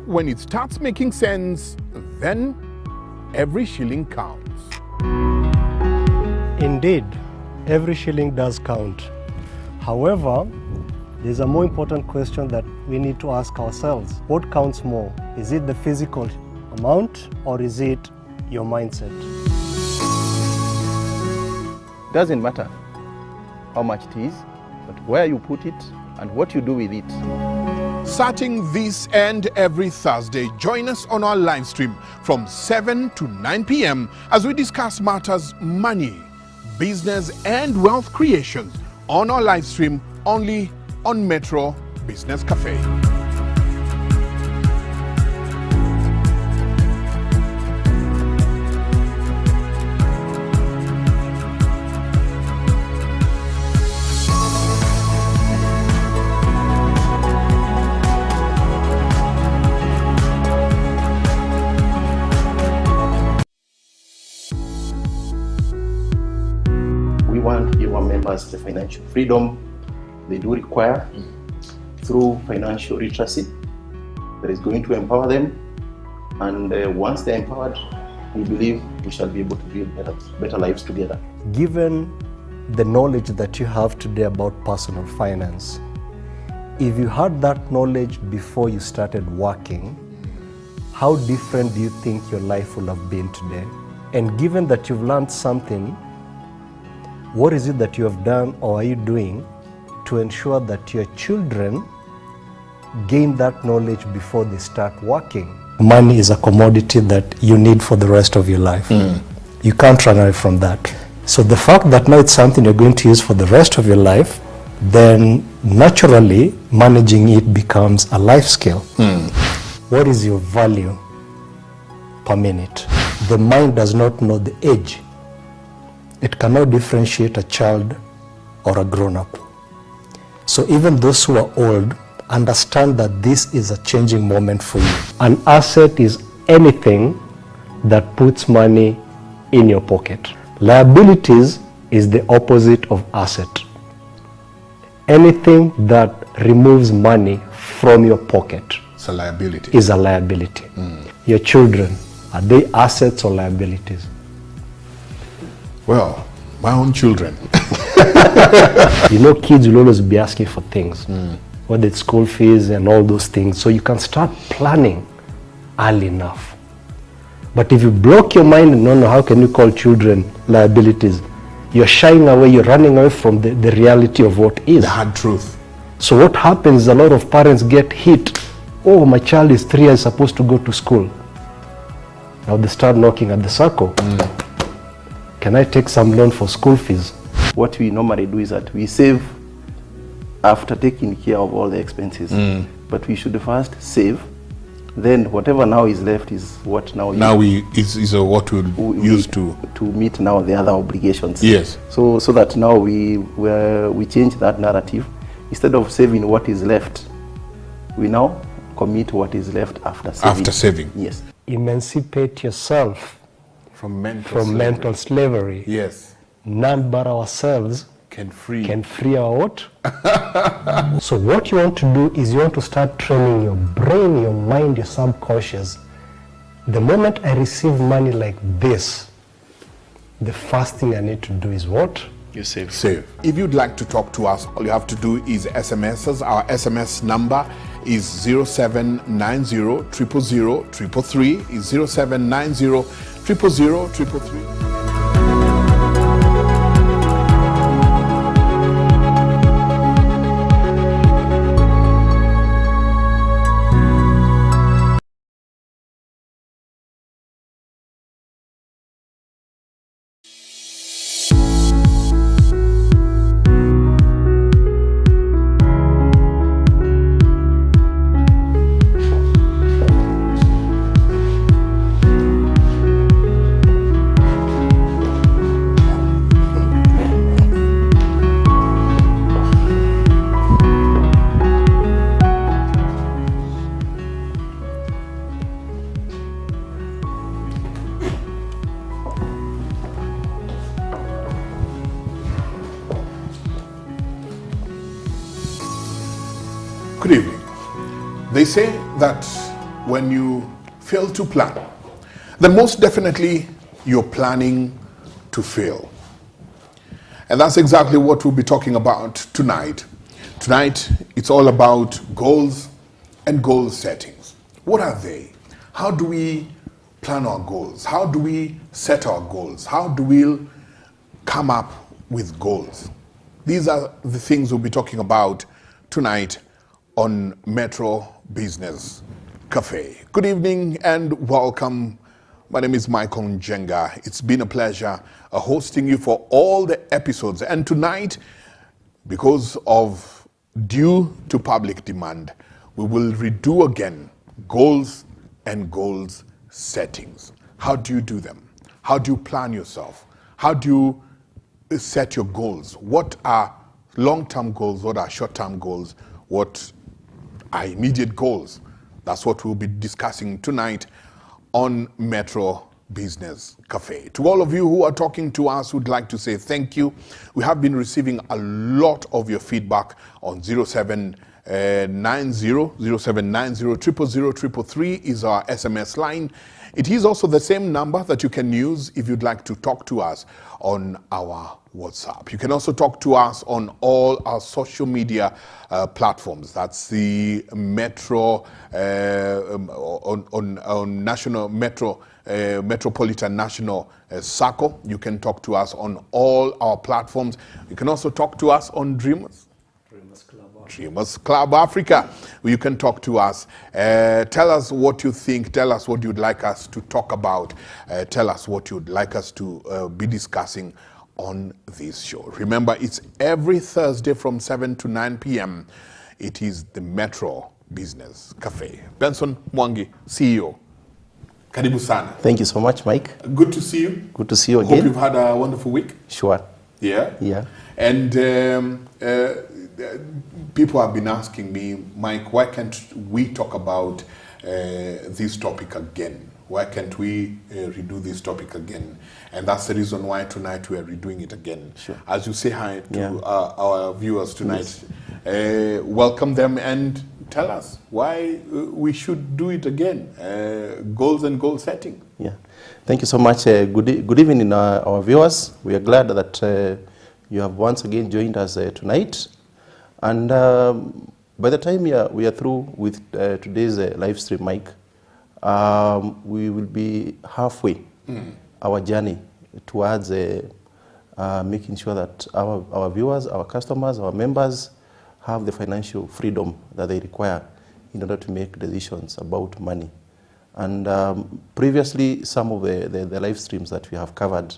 when it starts making sense, then every shilling counts. Indeed, every shilling does count. However, there's a more important question that we need to ask ourselves. What counts more? Is it the physical amount or is it your mindset? Doesn't matter how much it is, but where you put it and what you do with it. Starting this and every Thursday, join us on our live stream from 7 to 9 p.m. as we discuss matters money, business and wealth creation on our live stream only on Metro Business Café. We want to give our members the financial freedom they do require through financial literacy that is going to empower them. And once they're empowered, we believe we shall be able to build better lives together. Given the knowledge that you have today about personal finance, if you had that knowledge before you started working, how different do you think your life would have been today? And given that you've learned something, what is it that you have done or are you doing to ensure that your children gain that knowledge before they start working? Money is a commodity that you need for the rest of your life. You can't run away from that. So the fact that now it's something you're going to use for the rest of your life, then naturally managing it becomes a life skill. What is your value per minute? The mind does not know the age. It cannot differentiate a child or a grown-up. So even those who are old understand that this is a changing moment for you. An asset is anything that puts money in your pocket. Liabilities is the opposite of asset. Anything that removes money from your pocket It's a liability. is a liability. Your children, are they assets or liabilities? Well, my own children. You know, kids will always be asking for things, whether it's school fees and all those things. So you can start planning early enough. But if you block your mind and no, how can you call children liabilities? You're shying away, you're running away from the reality of what is. The hard truth. So what happens is a lot of parents get hit. Oh, my child is 3 years supposed to go to school. Now they start knocking at the Sacco. Can I take some loan for school fees? What we normally do is that we save after taking care of all the expenses. But we should first save. Then whatever now is left is what now is what we'll use to meet now the other obligations. Yes. So that now we change that narrative. Instead of saving what is left, we now commit what is left after saving. After saving. Yes. Emancipate yourself from mental mental slavery. Yes. None but ourselves Can free our what? So what you want to do is you want to start training your brain, your mind, your subconscious. The moment I receive money like this, the first thing I need to do is what? You save. Save. If you'd like to talk to us, all you have to do is SMS us. Our SMS number is 0790 000 333, is 0790 000 333. Good evening. They say that when you fail to plan, then most definitely you're planning to fail. And that's exactly what we'll be talking about tonight. Tonight, it's all about goals and goal settings. What are they? How do we plan our goals? How do we set our goals? How do we come up with goals? These are the things we'll be talking about tonight on Metro Business Cafe. Good evening and welcome. My name is Michael Njenga. It's been a pleasure hosting you for all the episodes. And tonight, because of due to public demand, we will redo again goals and goals settings. How do you do them? How do you plan yourself? How do you set your goals? What are long-term goals? What are short-term goals? What are immediate goals? That's what we'll be discussing tonight on Metro Business Cafe. To all of you who are talking to us, would like to say thank you. We have been receiving a lot of your feedback on 0790 0790300 is our SMS line. It is also the same number that you can use if you'd like to talk to us on our WhatsApp. You can also talk to us on all our social media platforms. That's the Metro on National Metro Metropolitan National Sacco. You can talk to us on all our platforms. You can also talk to us on Dreamers Club Africa. You can talk to us. Tell us what you think. Tell us what you'd like us to talk about. Tell us what you'd like us to be discussing on this show. Remember, it's every Thursday from 7 to 9 p.m. It is the Metro Business Cafe. Benson Mwangi, CEO. Karibu sana. Thank you so much, Mike. Good to see you. Good to see you again. Hope you've had a wonderful week. Sure. Yeah? Yeah. And people have been asking me, Mike, why can't we talk about this topic again? Why can't we redo this topic again? And that's the reason why tonight we are redoing it again. Sure. As you say hi to our viewers tonight, welcome them and tell us why we should do it again. Goals and goal setting. Yeah. Thank you so much. Good evening, our viewers. We are glad that you have once again joined us tonight. And by the time we are through with today's live stream, Mike, we will be halfway our journey towards making sure that our viewers, our customers, our members have the financial freedom that they require in order to make decisions about money. And previously, some of the live streams that we have covered,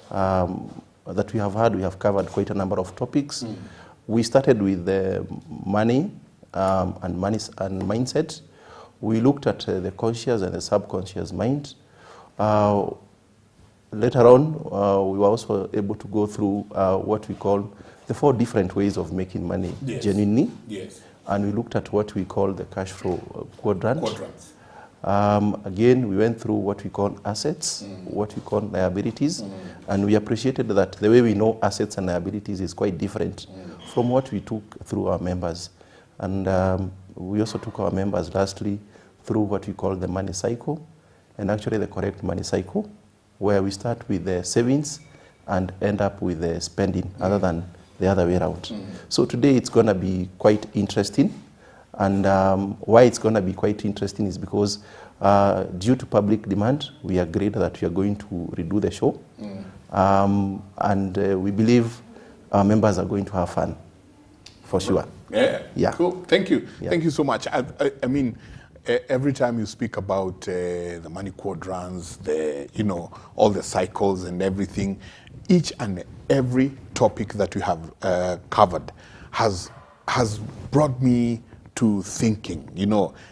that we have had, we have covered quite a number of topics. We started with money and mindset. We looked at the conscious and the subconscious mind. Later on, we were also able to go through what we call the 4 different ways of making money genuinely. Yes. And we looked at what we call the cash flow quadrant. Again, we went through what we call assets, what we call liabilities, and we appreciated that the way we know assets and liabilities is quite different from what we took through our members. And we also took our members lastly through what we call the money cycle, and actually the correct money cycle, where we start with the savings and end up with the spending, other than the other way around. So today it's going to be quite interesting. And why it's going to be quite interesting is because due to public demand, we agreed that we are going to redo the show. And we believe our members are going to have fun, for sure. Yeah. Cool. Thank you. Yeah. Thank you so much. I mean, every time you speak about the money quadrants, all the cycles and everything, each and every topic that we have covered has brought me to thinking.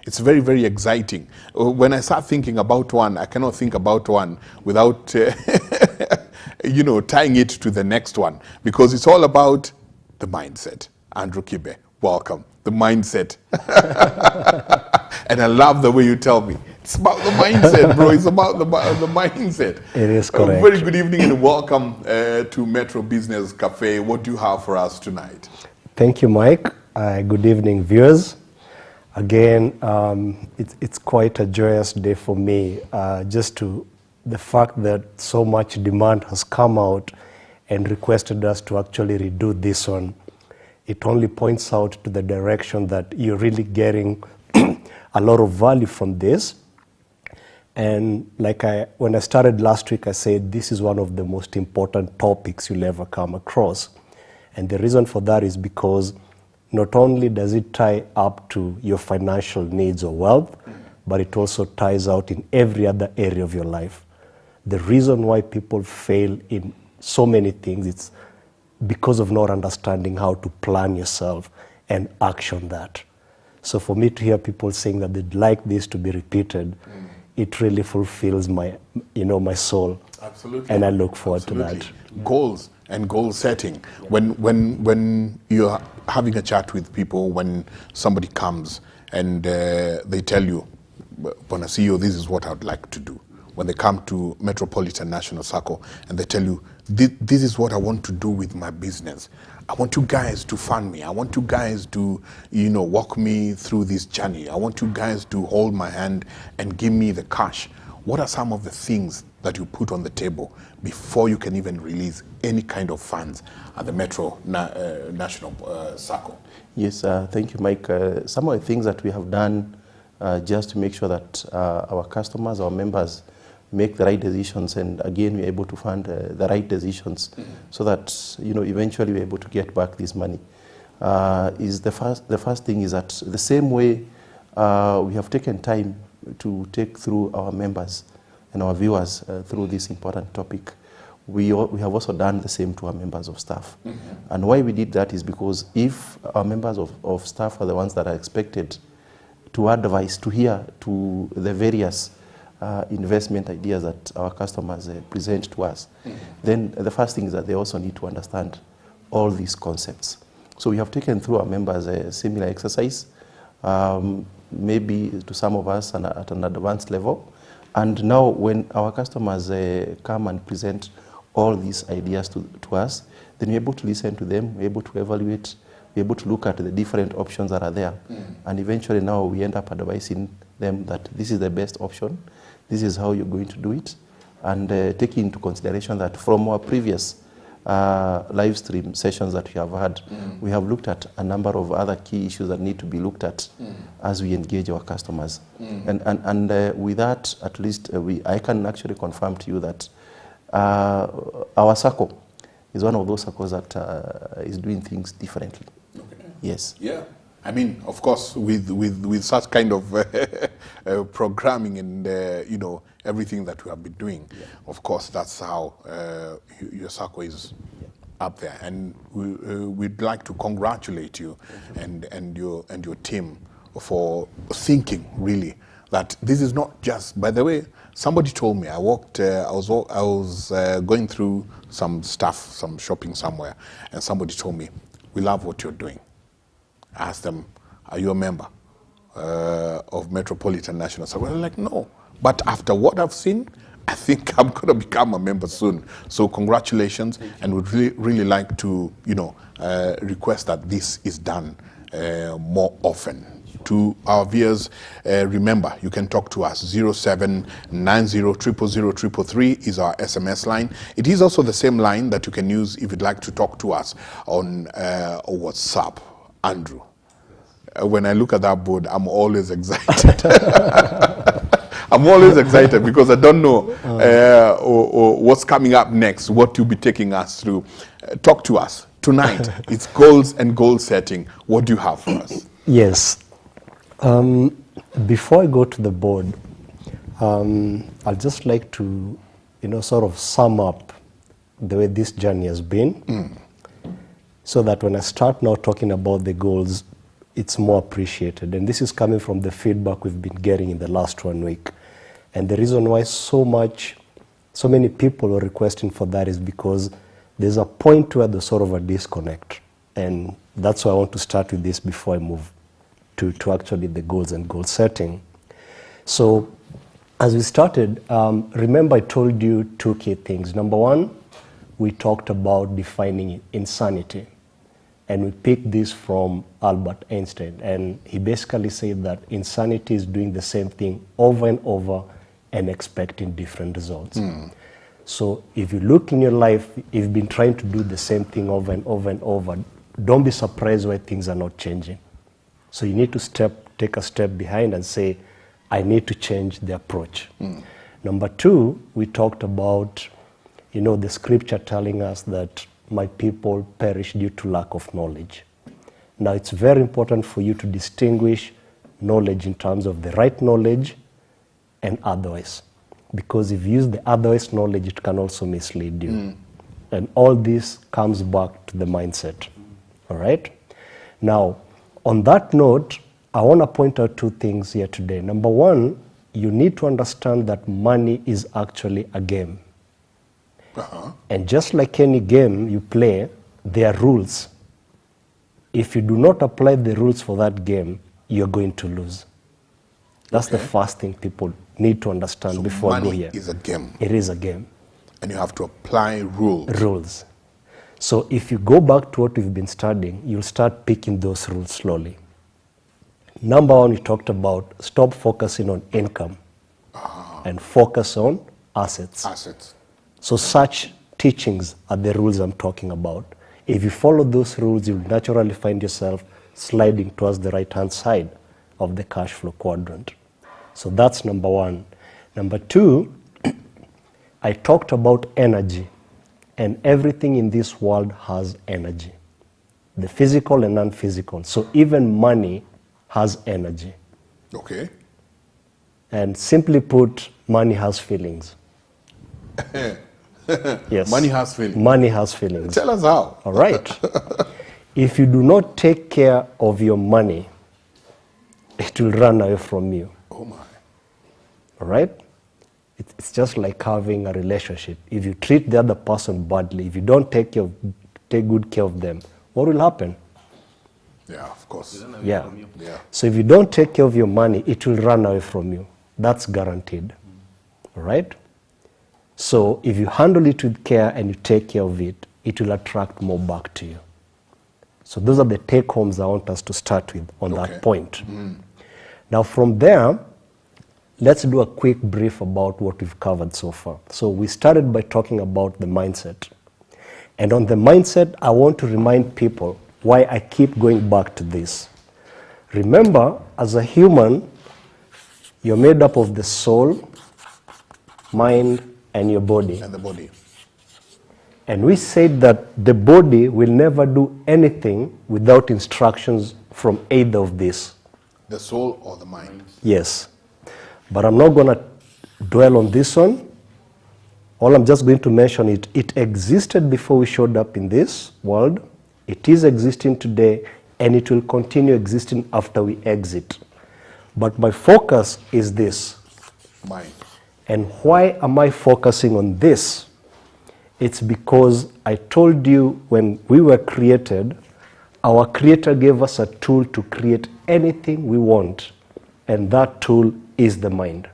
It's very, very exciting. When I start thinking about one, I cannot think about one without tying it to the next one, because it's all about the mindset. Andrew Kibe, welcome. The mindset. And I love the way you tell me. It's about the mindset, bro. It's about the mindset. It is correct. Very good evening and welcome to Metro Business Cafe. What do you have for us tonight? Thank you, Mike. Good evening, viewers. Again, it's quite a joyous day for me, just to the fact that so much demand has come out and requested us to actually redo this one. It only points out to the direction that you're really getting a lot of value from this. And when I started last week, I said this is one of the most important topics you'll ever come across. And the reason for that is because not only does it tie up to your financial needs or wealth, but it also ties out in every other area of your life. The reason why people fail in so many things, it's because of not understanding how to plan yourself and action that. So for me to hear people saying that they'd like this to be repeated, it really fulfills my soul. Absolutely. And I look forward to that. Goals and goal setting. When you're having a chat with people, when somebody comes and they tell you, Bona CEO, this is what I'd like to do. When they come to Metropolitan National Sacco and they tell you, this is what I want to do with my business. I want you guys to fund me. I want you guys to, walk me through this journey. I want you guys to hold my hand and give me the cash. What are some of the things that you put on the table before you can even release any kind of funds at the Metro National Sacco? Yes, thank you, Mike. Some of the things that we have done just to make sure that our customers, our members, make the right decisions, and again we're able to fund the right decisions, so that eventually we're able to get back this money. The first thing is that the same way we have taken time to take through our members and our viewers through this important topic, we have also done the same to our members of staff. And why we did that is because if our members of staff are the ones that are expected to advise, to hear to the various investment ideas that our customers present to us, then the first thing is that they also need to understand all these concepts. So we have taken through our members a similar exercise, maybe to some of us at an advanced level. And now when our customers come and present all these ideas to us, then we're able to listen to them, we're able to evaluate, we're able to look at the different options that are there. And eventually now we end up advising them that this is the best option, this is how you're going to do it, and taking into consideration that from our previous live stream sessions that we have had, we have looked at a number of other key issues that need to be looked at as we engage our customers. And with that, at least I can actually confirm to you that our Sacco is one of those Saccos that is doing things differently. Okay. Yes. Yeah. I mean, of course, with such kind of programming and everything that we have been doing, of course, that's how your Sacco is up there. And we'd like to congratulate you and your team for thinking really that this is not just. By the way, somebody told me I was going through some stuff, some shopping somewhere, and somebody told me, "We love what you're doing." I asked them, "Are you a member of Metropolitan National Sacco?" They're like, "No." But after what I've seen, I think I'm going to become a member soon. So congratulations, and we'd really like to, request that this is done more often. To our viewers, remember, you can talk to us. 0790000333 is our SMS line. It is also the same line that you can use if you'd like to talk to us on WhatsApp. Andrew, when I look at that board, I'm always excited. I'm always excited because I don't know or what's coming up next, what you'll be taking us through. Talk to us. Tonight, it's goals and goal setting. What do you have for us? Yes. Before I go to the board, I'd just like to, sort of sum up the way this journey has been, so that when I start now talking about the goals, it's more appreciated. And this is coming from the feedback we've been getting in the last 1 week. And the reason why so many people are requesting for that is because there's a point where there's sort of a disconnect. And that's why I want to start with this before I move to actually the goals and goal setting. So as we started, remember I told you two key things. Number one, we talked about defining insanity. And we picked this from Albert Einstein. And he basically said that insanity is doing the same thing over and over and expecting different results. So if you look in your life, if you've been trying to do the same thing over and over and over, don't be surprised why things are not changing. So you need to take a step behind and say, I need to change the approach. Number two, we talked about, the scripture telling us that my people perish due to lack of knowledge. Now, it's very important for you to distinguish knowledge in terms of the right knowledge and otherwise. Because if you use the otherwise knowledge, it can also mislead you. And all this comes back to the mindset. All right? Now, on that note, I want to point out two things here today. Number one, you need to understand that money is actually a game. And just like any game you play, there are rules. If you do not apply the rules for that game, you're going to lose. That's the first thing people need to understand before I go here. Money is a game. It is a game. And you have to apply rules. Rules. So if you go back to what we've been studying, you'll start picking those rules slowly. Number one, we talked about stop focusing on income and focus on assets. Assets. So such teachings are the rules I'm talking about. If you follow those rules, you'll naturally find yourself sliding towards the right-hand side of the cash flow quadrant. So that's number one. Number two, I talked about energy. And everything in this world has energy. The physical and non-physical. So even money has energy. Okay. And simply put, money has feelings. Yes. Money has feelings. Money has feelings. Tell us how. All right. If you do not take care of your money, it will run away from you. Oh my. All right? It's just like having a relationship. If you treat the other person badly, if you don't take good care of them, what will happen? Yeah, of course. Yeah. So if you don't take care of your money, it will run away from you. That's guaranteed. All right? So if you handle it with care and you take care of it, it will attract more back to you. So those are the take-homes I want us to start with on that point. Now from there, let's do a quick brief about what we've covered so far. So we started by talking about the mindset. And on the mindset, I want to remind people why I keep going back to this. Remember, as a human, you're made up of the soul, mind, and your body. And the body. And we said that the body will never do anything without instructions from either of these. The soul or the mind. Yes. But I'm not going to dwell on this one. All I'm just going to mention it existed before we showed up in this world. It is existing today, and it will continue existing after we exit. But my focus is this. Mind. And why am I focusing on this? It's because I told you when we were created, our Creator gave us a tool to create anything we want. And that tool is the mind.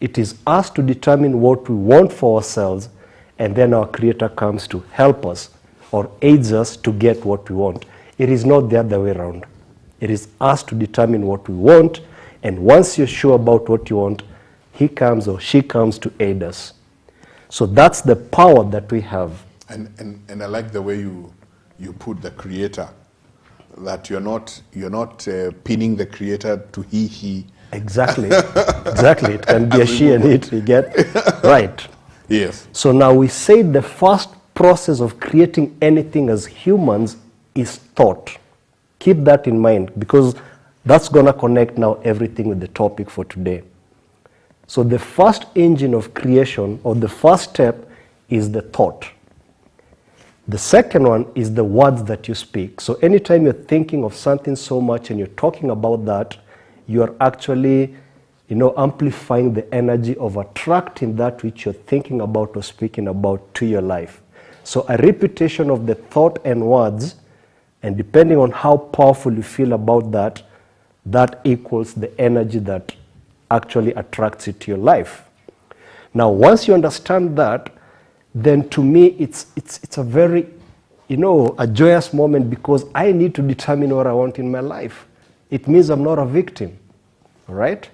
It is us to determine what we want for ourselves, and then our Creator comes to help us or aids us to get what we want. It is not the other way around. It is us to determine what we want, and once you're sure about what you want, he comes or she comes to aid us. So that's the power that we have. And I like the way you put the Creator, that you're not pinning the Creator to he. Exactly. Exactly. It can be a she and it, you get right. Yes. So now we say the first process of creating anything as humans is thought. Keep that in mind, because that's going to connect now everything with the topic for today. So the first engine of creation, or the first step, is the thought. The second one is the words that you speak. So anytime you're thinking of something so much and you're talking about that, you are actually, amplifying the energy of attracting that which you're thinking about or speaking about to your life. So a repetition of the thought and words, and depending on how powerful you feel about that, that equals the energy that actually attracts it to your life. Now, once you understand that, then to me it's a very a joyous moment because I need to determine what I want in my life. It means I'm not a victim. All right?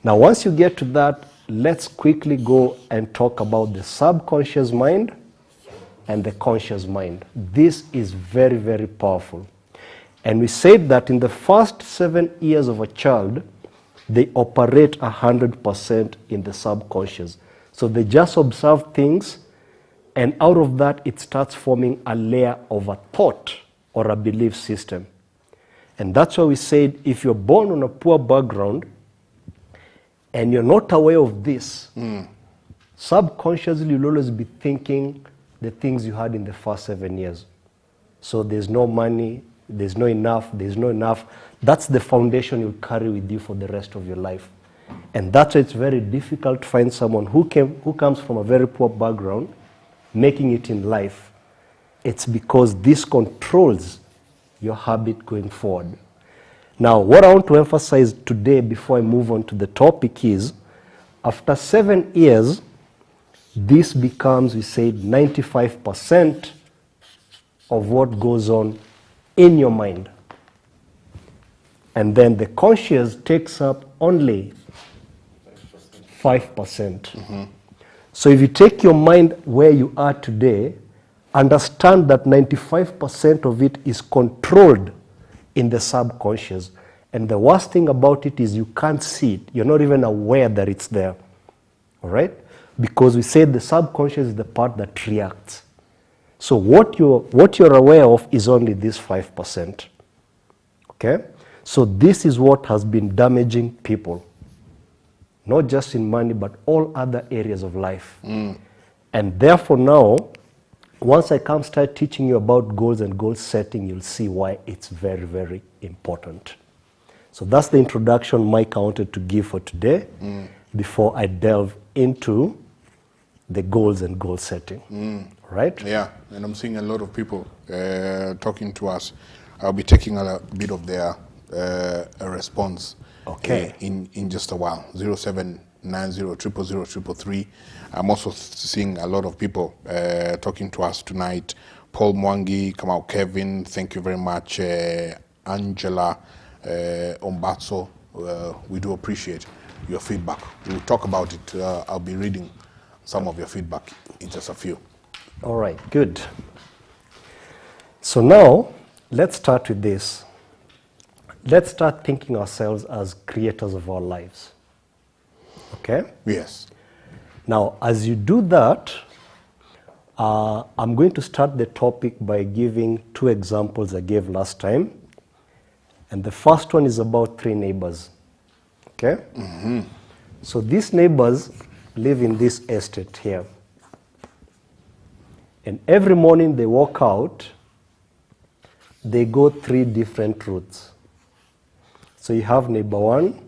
Now, once you get to that, let's quickly go and talk about the subconscious mind and the conscious mind. This is very, very powerful. And we said that in the first 7 years of a child, they operate 100% in the subconscious. So they just observe things, and out of that, it starts forming a layer of a thought or a belief system. And that's why we said if you're born on a poor background and you're not aware of this, subconsciously you'll always be thinking the things you had in the first 7 years. So there's no money, there's no enough. That's the foundation you'll carry with you for the rest of your life. And that's why it's very difficult to find someone who comes from a very poor background making it in life. It's because this controls your habit going forward. Now, what I want to emphasize today before I move on to the topic is, after 7 years, this becomes, we said, 95% of what goes on in your mind. And then the conscious takes up only 5%. So if you take your mind where you are today, understand that 95% of it is controlled in the subconscious. And the worst thing about it is you can't see it. You're not even aware that it's there. All right? Because we said the subconscious is the part that reacts. So what you're aware of is only this 5%. Okay? So this is what has been damaging people. Not just in money, but all other areas of life. And therefore now, once I come start teaching you about goals and goal setting, you'll see why it's very, very important. So that's the introduction Mike I wanted to give for today before I delve into the goals and goal setting. Right? Yeah, and I'm seeing a lot of people talking to us. I'll be taking a bit of their response in just a while. 0790 I'm also seeing a lot of people talking to us tonight. Paul Mwangi, Kamau Kevin, thank you very much. Angela Ombatso, we do appreciate your feedback. We'll talk about it. I'll be reading some of your feedback in just a few. All right, good. So now, let's start with this. Let's start thinking ourselves as creators of our lives. Okay? Yes. Now, as you do that, I'm going to start the topic by giving 2 examples I gave last time. And the first one is about 3 neighbors. Okay? So these neighbors live in this estate here. And every morning they walk out, they go 3 different routes. So you have neighbor 1,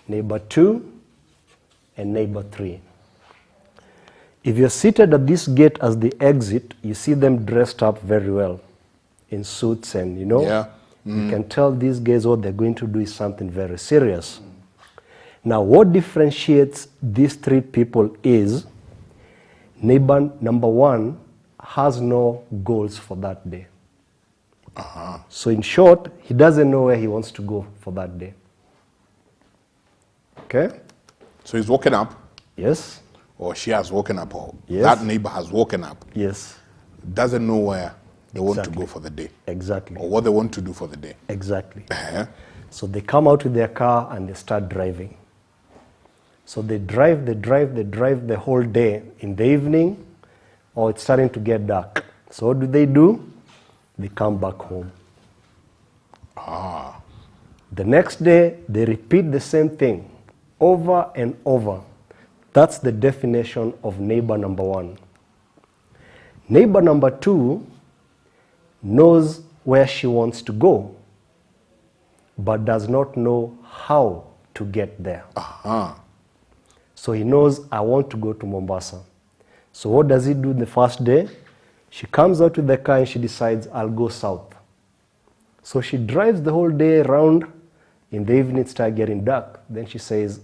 neighbor 2, and neighbor 3. If you're seated at this gate as they exit, you see them dressed up very well in suits and, you can tell these guys what they're going to do is something very serious. Now, what differentiates these 3 people is neighbor number 1 has no goals for that day. So in short, he doesn't know where he wants to go for that day. Okay? So he's woken up. Yes. Or she has woken up, or Yes. that neighbor has woken up. Yes. Doesn't know where they want to go for the day. Exactly. Or what they want to do for the day. Exactly. So they come out with their car and they start driving. So they drive the whole day. In the evening, it's starting to get dark. So what do? They come back home. The next day, they repeat the same thing over and over. That's the definition of neighbor number 1. Neighbor number 2 knows where she wants to go, but does not know how to get there. So he knows, I want to go to Mombasa. So what does he do the first day? She comes out with the car and she decides, I'll go south. So she drives the whole day around. In the evening, it starts getting dark. Then she says,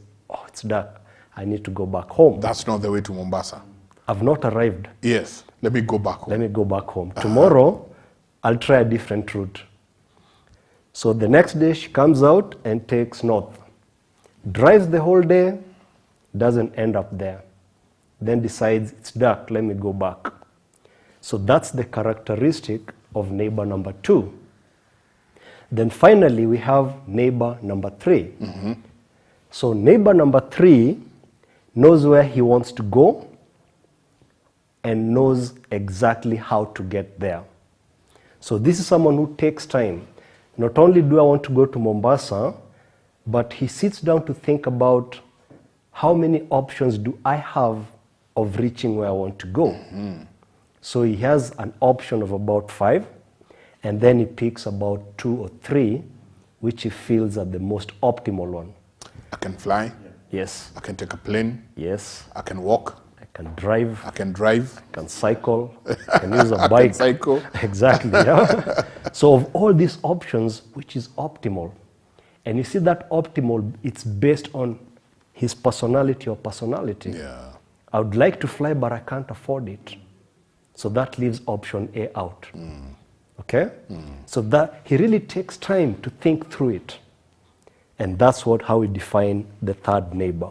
it's dark. I need to go back home. That's not the way to Mombasa. I've not arrived. Yes. Let me go back home. Let me go back home. Tomorrow, I'll try a different route. So the next day, she comes out and takes north. Drives the whole day, doesn't end up there. Then decides, it's dark, let me go back. So that's the characteristic of neighbor number 2. Then finally, we have neighbor number 3. So neighbor number 3 knows where he wants to go and knows exactly how to get there. So this is someone who takes time. Not only do I want to go to Mombasa, but he sits down to think about how many options do I have of reaching where I want to go. So he has an option of about 5, and then he picks about 2 or 3, which he feels are the most optimal one. I can fly. Yes. I can take a plane. Yes. I can walk. I can drive. I can drive. I can cycle. I can use a I bike. can cycle. Exactly. Yeah. So of all these options, which is optimal? And you see that optimal, it's based on his personality or personality. Yeah. I would like to fly, but I can't afford it. So that leaves option A out. Okay? So that he really takes time to think through it. And that's how we define the third neighbor.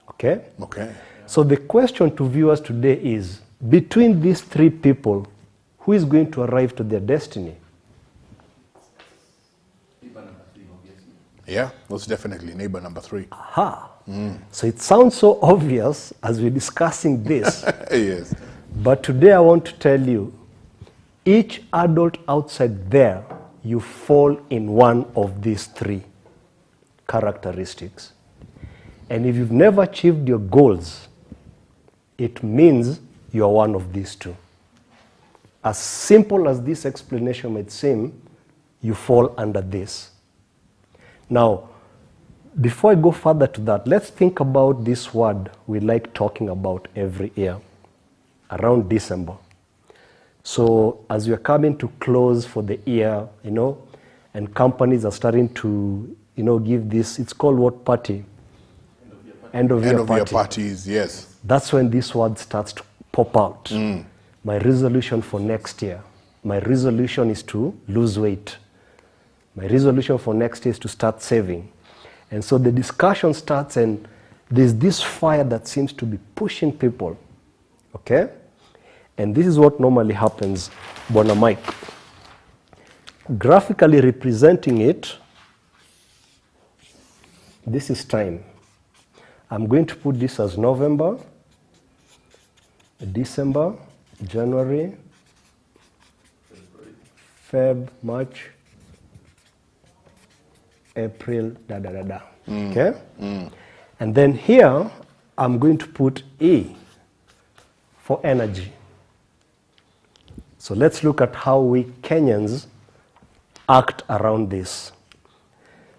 Okay? Okay. So the question to viewers today is, between these 3 people, who is going to arrive to their destiny? Yeah, most definitely neighbor number 3. Aha. So it sounds so obvious as we're discussing this. Yes. But today I want to tell you, each adult outside there, you fall in one of these 3 characteristics. And if you've never achieved your goals, it means you are one of these 2. As simple as this explanation might seem, you fall under this. Now, before I go further to that, let's think about this word we like talking about every year, around December. So as we are coming to close for the year, and companies are starting to, give this, it's called what party? End of year parties, yes. That's when this word starts to pop out. My resolution for next year. My resolution is to lose weight. My resolution for next year is to start saving. And so the discussion starts, and there's this fire that seems to be pushing people. Okay? And this is what normally happens, Bona Mike. Graphically representing it, this is time. I'm going to put this as November, December, January, Feb, March, April, Okay? And then here, I'm going to put E for energy. So let's look at how we Kenyans act around this.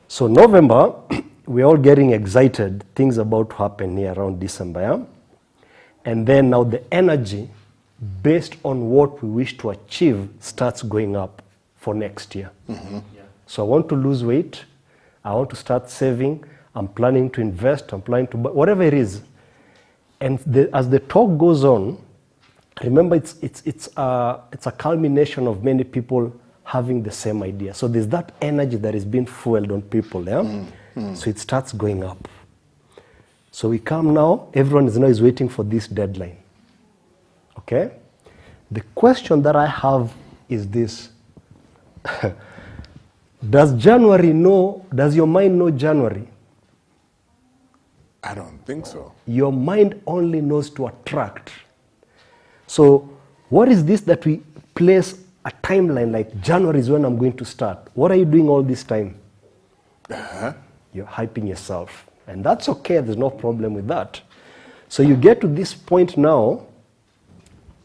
So November, we're all getting excited, things about to happen here around December. Yeah? And then now the energy, based on what we wish to achieve, starts going up for next year. So I want to lose weight. I want to start saving. I'm planning to invest. I'm planning to buy, whatever it is. And as the talk goes on, remember it's a culmination of many people having the same idea. So there's that energy that is being fueled on people. Yeah? So it starts going up. So we come now, everyone is waiting for this deadline. Okay? The question that I have is this. Does your mind know January? I don't think so. Your mind only knows to attract. So what is this that we place a timeline like January is when I'm going to start? What are you doing all this time? You're hyping yourself. And that's okay, there's no problem with that. So you get to this point now,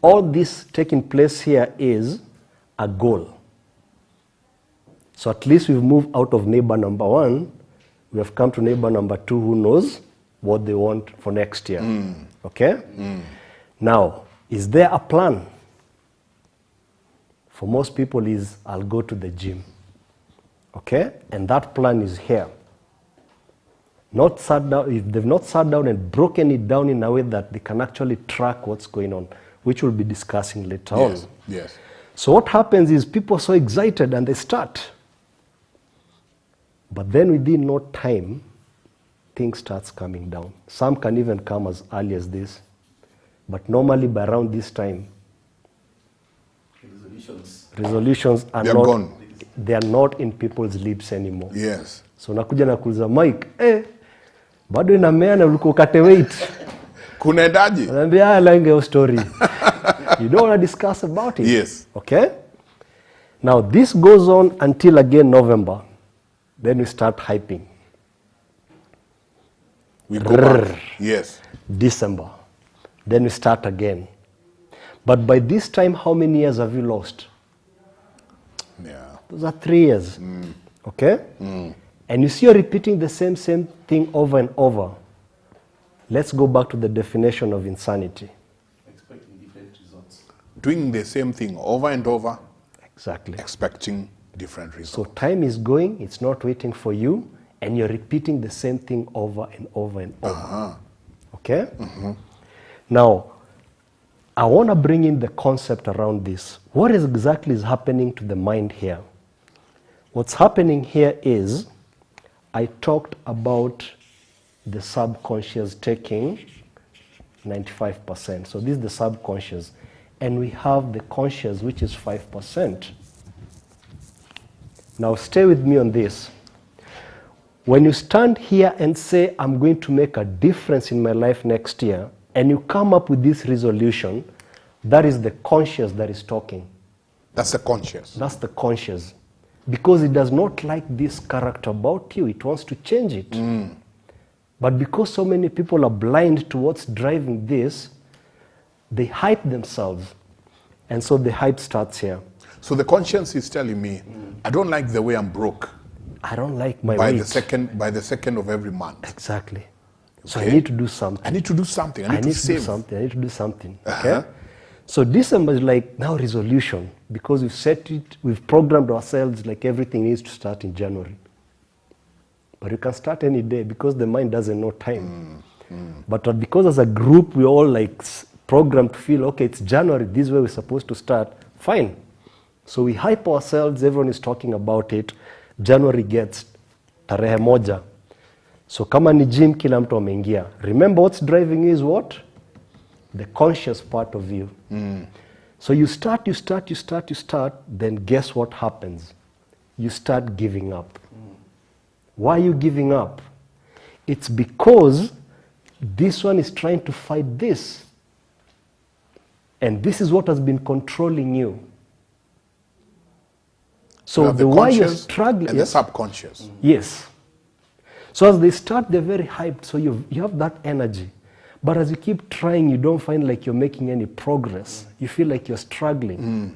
all this taking place here is a goal. So at least we've moved out of neighbor number 1, we have come to neighbor number 2 who knows what they want for next year. Okay? Now, is there a plan? For most people is, I'll go to the gym. Okay? And that plan is here. not sat down, if they've not sat down and broken it down in a way that they can actually track what's going on, which we'll be discussing later on. Yes. So what happens is people are so excited and they start. But then within no time, things starts coming down. Some can even come as early as this. But normally by around this time, resolutions are They're not gone. They are not in people's lips anymore. Yes. So nakuja na kuuliza Mike, bado inamea na ulikuwa ukate weight. Kunaendaje? Anambia lange your story. You don't want to discuss about it. Yes. Okay? Now this goes on until again November. Then we start hyping. We go back. Yes. December. Then we start again. But by this time, how many years have you lost? Yeah. Those are 3 years. Okay? And you see you're repeating the same thing over and over. Let's go back to the definition of insanity. Expecting different results. Doing the same thing over and over, Exactly. expecting different So results. time is going, it's not waiting for you, and you're repeating the same thing over and over and over. Okay? Now, I want to bring in the concept around this. What exactly is happening to the mind here? What's happening here is, I talked about the subconscious taking 95%. So this is the subconscious. And we have the conscious, which is 5%. Now stay with me on this. When you stand here and say, I'm going to make a difference in my life next year, and you come up with this resolution, that is the conscious that is talking. That's the conscious. That's the conscious. Because it does not like this character about you, it wants to change it. But because so many people are blind to what's driving this, they hype themselves. And so the hype starts here. So the conscience is telling me, I don't like the way I'm broke I don't like my by weight. by the second of every month. Exactly. So Okay. I need to do something. I need to do something. I need to do save. something. I need to do something. Okay. So December is like now resolution, because we've set it, we've programmed ourselves like everything needs to start in January. But you can start any day because the mind doesn't know time. But because as a group we all like programmed to feel, okay, it's January, this is where we're supposed to start. Fine. So we hype ourselves, everyone is talking about it. January gets tarehe moja. So kama ni gym kila mtu ameingia. Remember what's driving you is what? The conscious part of you. So you start, then guess what happens? You start giving up. Why are you giving up? It's because this one is trying to fight this. And this is what has been controlling you. So You have the why you're conscious struggling. and the subconscious. Yes. So as they start, they're very hyped. So you have that energy. But as you keep trying, you don't find like you're making any progress. You feel like you're struggling.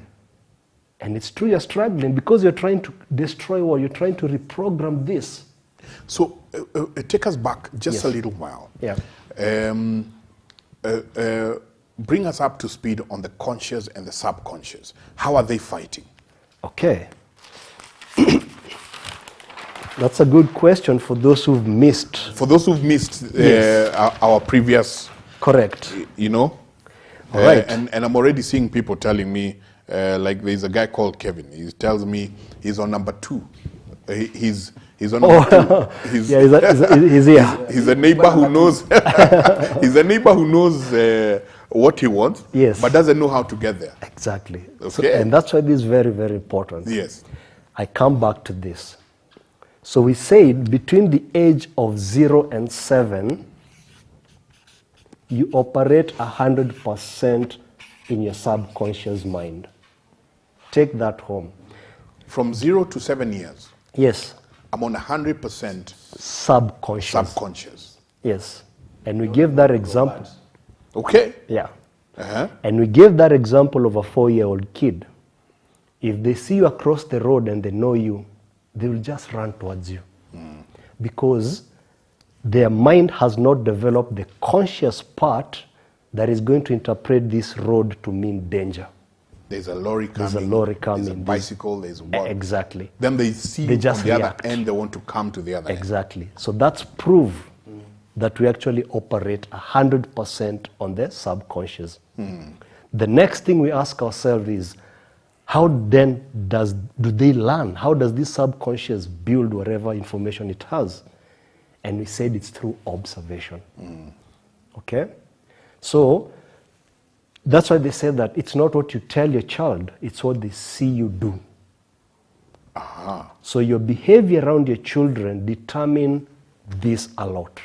And it's true you're struggling because you're trying to destroy what you're trying to reprogram this. So take us back just Yes. a little while. Yeah. Bring us up to speed on the conscious and the subconscious. How are they fighting? Okay. That's a good question for those who've missed. For those who've missed Yes. our previous, Correct. you know, All right. and I'm already seeing people telling me, like there's a guy called Kevin. He tells me he's on number 2. He's on number 2. He's, Yeah, he's here. he's a neighbor who knows. He's a neighbor who knows what he wants, Yes. but doesn't know how to get there. Exactly. So, Okay. and that's why this is very, very important. Yes. I come back to this. So we said between the age of 0 and 7, you operate 100% in your subconscious mind. Take that home. From 0 to 7 years, Yes, I'm on 100% subconscious. subconscious. Yes. And we gave that example. Okay. Yeah. Uh-huh. And we gave that example of a 4-year-old kid. If they see you across the road and they know you, they will just run towards you. Because their mind has not developed the conscious part that is going to interpret this road to mean danger. There's a lorry coming. There's a lorry coming. There's a bicycle. There's what? Exactly. Then they see They just on the react. other end, they want to come to the other end. Exactly. So that's proof that we actually operate 100% on the subconscious. The next thing we ask ourselves is, how then do they learn? How does this subconscious build whatever information it has? And we said it's through observation. Okay? So that's why they say that it's not what you tell your child, it's what they see you do. So your behavior around your children determine this a lot.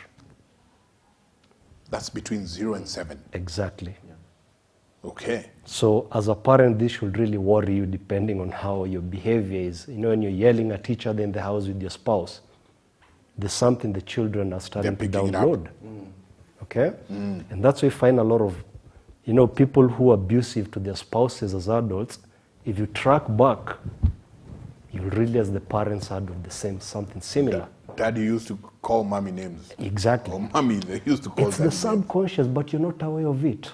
That's between 0 and 7. Exactly. Okay. So as a parent, this should really worry you depending on how your behavior is. You know, when you're yelling at each other in the house with your spouse, there's something the children are starting to download. Okay? And that's why you find a lot of, you know, people who are abusive to their spouses as adults. If you track back, you'll realize the parents had the same, something similar. Daddy used to call mommy names. Exactly. Or mommy, they used to call It's them the subconscious, but you're not aware of it.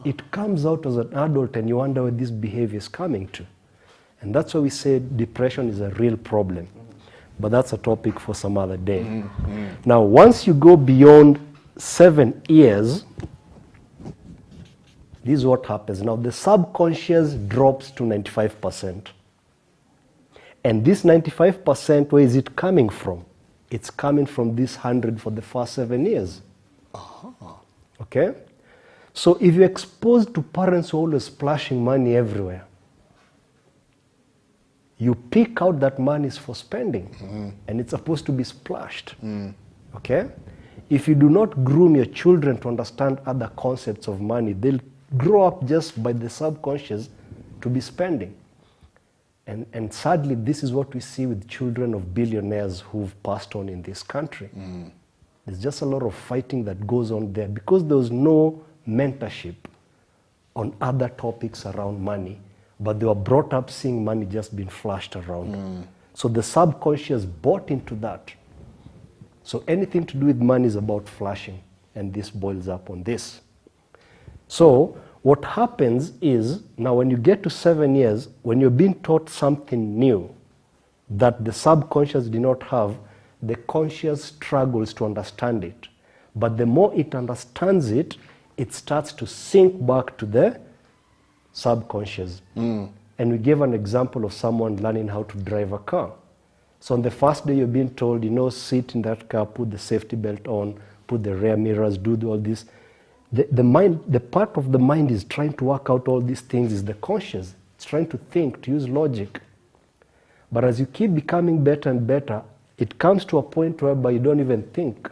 It comes out as an adult and you wonder where this behavior is coming to. And that's why we say depression is a real problem. But that's a topic for some other day. Now, once you go beyond 7 years, this is what happens. Now, the subconscious drops to 95%. And this 95%, where is it coming from? It's coming from this 100 for the first 7 years. Okay? So if you're exposed to parents who are always splashing money everywhere, you pick out that money is for spending, and it's supposed to be splashed. Okay? If you do not groom your children to understand other concepts of money, they'll grow up just by the subconscious to be spending. And sadly, this is what we see with children of billionaires who've passed on in this country. There's just a lot of fighting that goes on there because there was no mentorship on other topics around money, but they were brought up seeing money just being flashed around. So the subconscious bought into that. So anything to do with money is about flashing, and this boils up on this. So what happens is, now when you get to 7 years, when you're being taught something new that the subconscious did not have, the conscious struggles to understand it. But the more it understands it, it starts to sink back to the subconscious. And we gave an example of someone learning how to drive a car. So on the first day you're being told, you know, sit in that car, put the safety belt on, put the rear mirrors, do all this. The mind, the part of the mind is trying to work out all these things is the conscious. It's trying to think, to use logic. But as you keep becoming better and better, it comes to a point whereby you don't even think.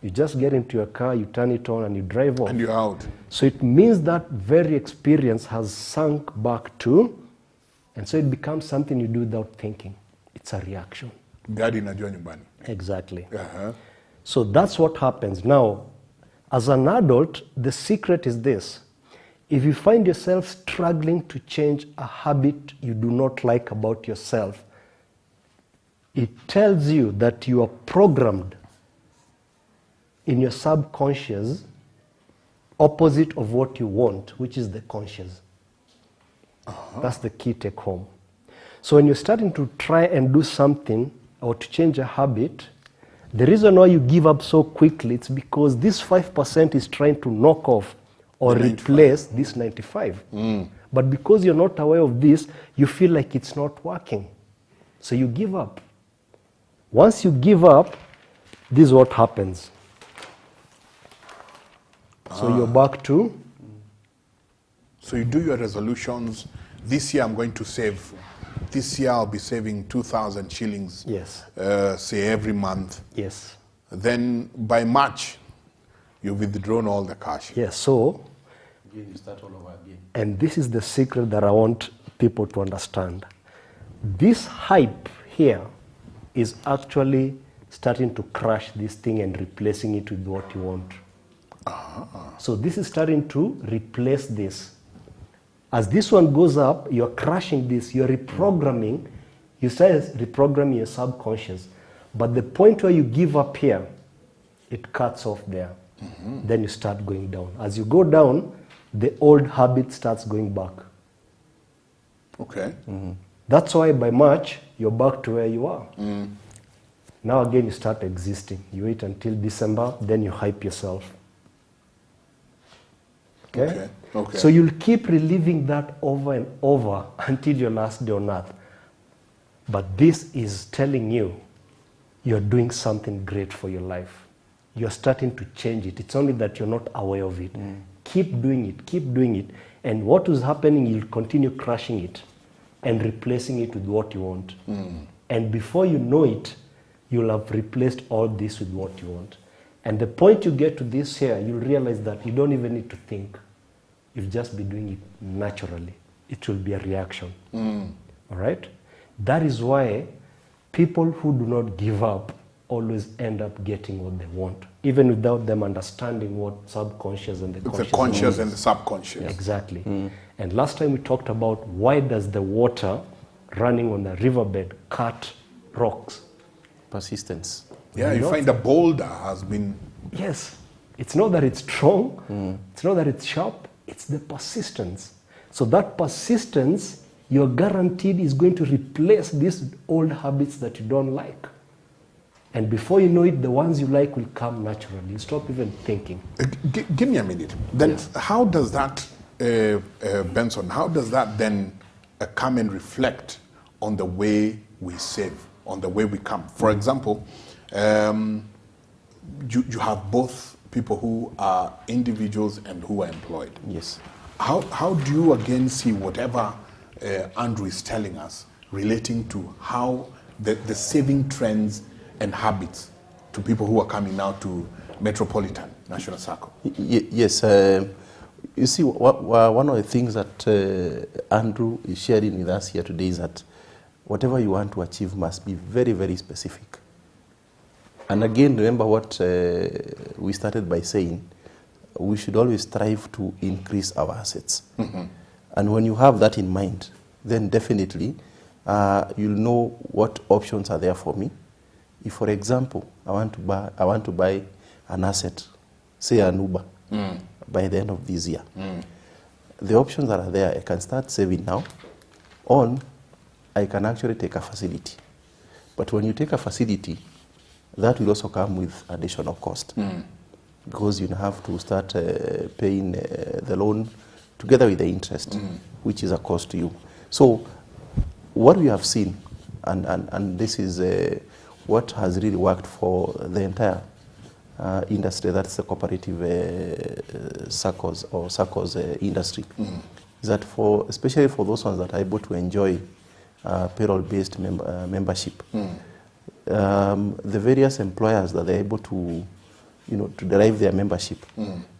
You just get into your car, you turn it on, and you drive off. And you're out. So it means that very experience has sunk back to, and so it becomes something you do without thinking. It's a reaction. Gadi najua nyumbani. Exactly. So that's what happens. Now, as an adult, the secret is this. If you find yourself struggling to change a habit you do not like about yourself, it tells you that you are programmed in your subconscious opposite of what you want, which is the conscious. That's the key take home. So when you're starting to try and do something or to change a habit, the reason why you give up so quickly, it's because this 5% is trying to knock off or replace this 95. But because you're not aware of this, you feel like it's not working. So you give up. Once you give up, this is what happens. So you're back to? So you do your resolutions. This year I'm going to save. This year I'll be saving 2,000 shillings. Yes. Say every month. Yes. Then by March, you've withdrawn all the cash. Yes, so, You start all over again. and this is the secret that I want people to understand. This hype here is actually starting to crush this thing and replacing it with what you want. So this is starting to replace this. As this one goes up, you're crushing this, you're reprogramming, you start reprogramming your subconscious. But the point where you give up here, it cuts off there. Then you start going down. As you go down, the old habit starts going back. Okay. That's why by March, you're back to where you are. Now again, you start existing. You wait until December, then you hype yourself. Okay? Okay. So you'll keep reliving that over and over until your last day on earth. But this is telling you you're doing something great for your life. You're starting to change it. It's only that you're not aware of it. Keep doing it, keep doing it. And what is happening, you'll continue crushing it and replacing it with what you want. And before you know it, you'll have replaced all this with what you want. And the point you get to this here, you'll realize that you don't even need to think. You'll just be doing it naturally. It will be a reaction. All right? That is why people who do not give up always end up getting what they want, even without them understanding what subconscious and the conscious. The conscious and the subconscious. Exactly. And last time we talked about why does the water running on the riverbed cut rocks? Persistence. Yeah, you find a boulder has been... Yes. It's not that it's strong. It's not that it's sharp. It's the persistence. So that persistence, you're guaranteed, is going to replace these old habits that you don't like. And before you know it, the ones you like will come naturally. You stop even thinking. Give me a minute. Then how does that, Benson, how does that then come and reflect on the way we save, on the way we come? For example, you have both people who are individuals and who are employed. Yes. How do you again see whatever Andrew is telling us relating to how the saving trends and habits to people who are coming now to Metropolitan National Sacco? Yes. You see, one of the things that Andrew is sharing with us here today is that whatever you want to achieve must be very, very specific. And again, remember what we started by saying, we should always strive to increase our assets. And when you have that in mind, then definitely you'll know what options are there for me. If, for example, I want to buy an asset, say an Uber, by the end of this year, the options that are there, I can start saving now, or I can actually take a facility. But when you take a facility, that will also come with additional cost, because you have to start paying the loan together with the interest, which is a cost to you. So what we have seen, and this is what has really worked for the entire industry, that's the cooperative Saccos or Saccos industry, is that especially for those ones that are able to enjoy payroll-based membership, the various employers that they're able to, to derive their membership,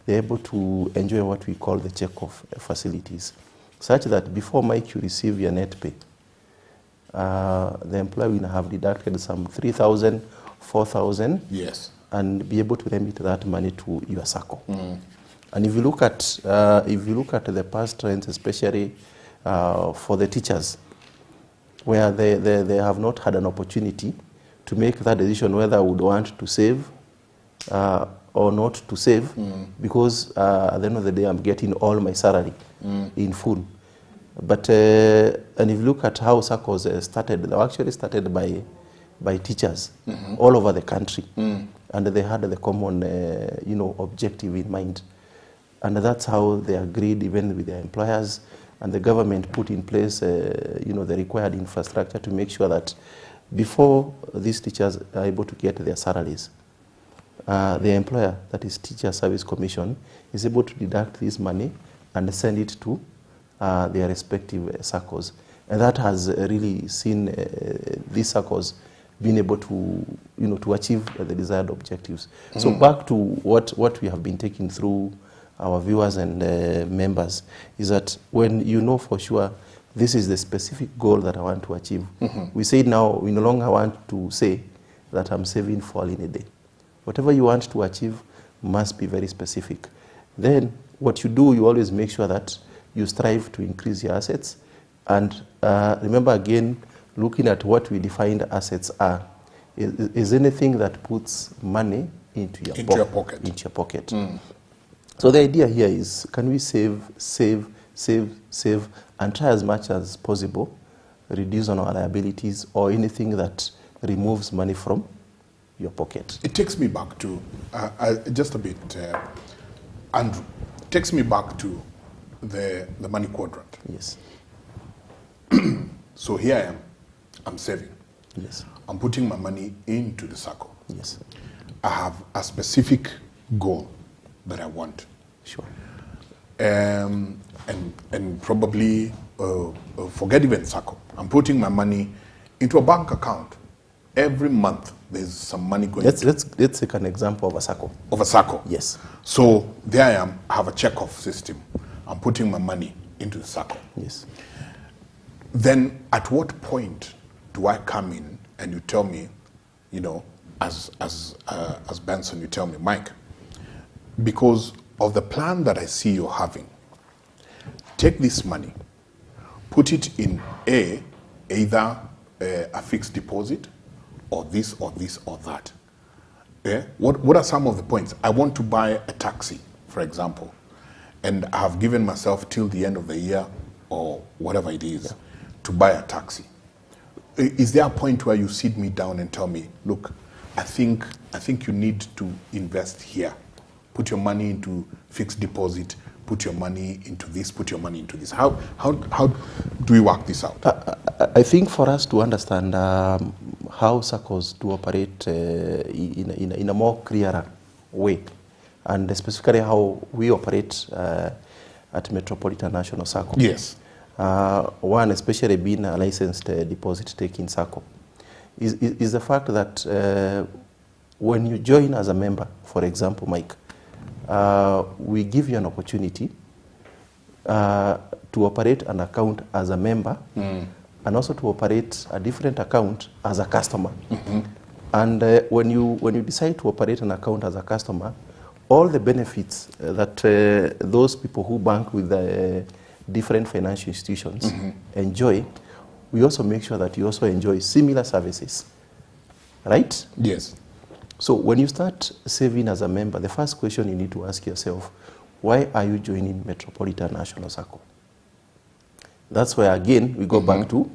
they're able to enjoy what we call the check-off facilities, such that before Mike, you receive your net pay, the employer will have deducted some 3,000, 4,000, yes, and be able to remit that money to your Sacco. And if you look at the past trends, especially for the teachers, where they have not had an opportunity to make that decision whether I would want to save or not to save, because at the end of the day, I'm getting all my salary in full. But and if you look at how Saccos started, they were actually started by teachers all over the country, and they had the common objective in mind, and that's how they agreed even with their employers, and the government put in place the required infrastructure to make sure that before these teachers are able to get their salaries, the employer, that is Teacher Service Commission, is able to deduct this money and send it to their respective Saccos. And that has really seen these Saccos being able to, to achieve the desired objectives. So back to what we have been taking through our viewers and members, is that when you know for sure this is the specific goal that I want to achieve, we say now we no longer want to say that I'm saving for a day. Whatever you want to achieve must be very specific. Then what you do, you always make sure that you strive to increase your assets. And remember again, looking at what we defined assets are, is anything that puts money into your pocket. So the idea here is, can we save, and try as much as possible, reduce on our liabilities or anything that removes money from your pocket. It takes me back to, just a bit, Andrew, takes me back to the money quadrant. Yes. So here I am, I'm saving. Yes. I'm putting my money into the Sacco. Yes. I have a specific goal that I want. Sure. And probably forget even Sacco. I'm putting my money into a bank account. Every month there's some money going. Let's take an example of a Sacco. Of a Sacco. Yes. So there I am. I have a check-off system. I'm putting my money into the Sacco. Yes. Then at what point do I come in and you tell me, you know, as Benson, you tell me, Mike, because of the plan that I see you're having, take this money, put it in either a fixed deposit or this or this or that. Yeah? What are some of the points? I want to buy a taxi, for example, and I have given myself till the end of the year or whatever it is to buy a taxi. Is there a point where you sit me down and tell me, look, I think you need to invest here. Put your money into fixed deposit, put your money into this, put your money into this. How do we work this out? I think for us to understand how SACCOs do operate in a more clearer way, and specifically how we operate at Metropolitan National Sacco. Yes. One, especially being a licensed deposit-taking Sacco, is the fact that when you join as a member, for example, Mike, we give you an opportunity to operate an account as a member and also to operate a different account as a customer. Mm-hmm. And when you decide to operate an account as a customer, all the benefits that those people who bank with the different financial institutions enjoy, we also make sure that you also enjoy similar services, right? Yes. So when you start saving as a member, the first question you need to ask yourself, why are you joining Metropolitan National Sacco? That's where, again, we go back to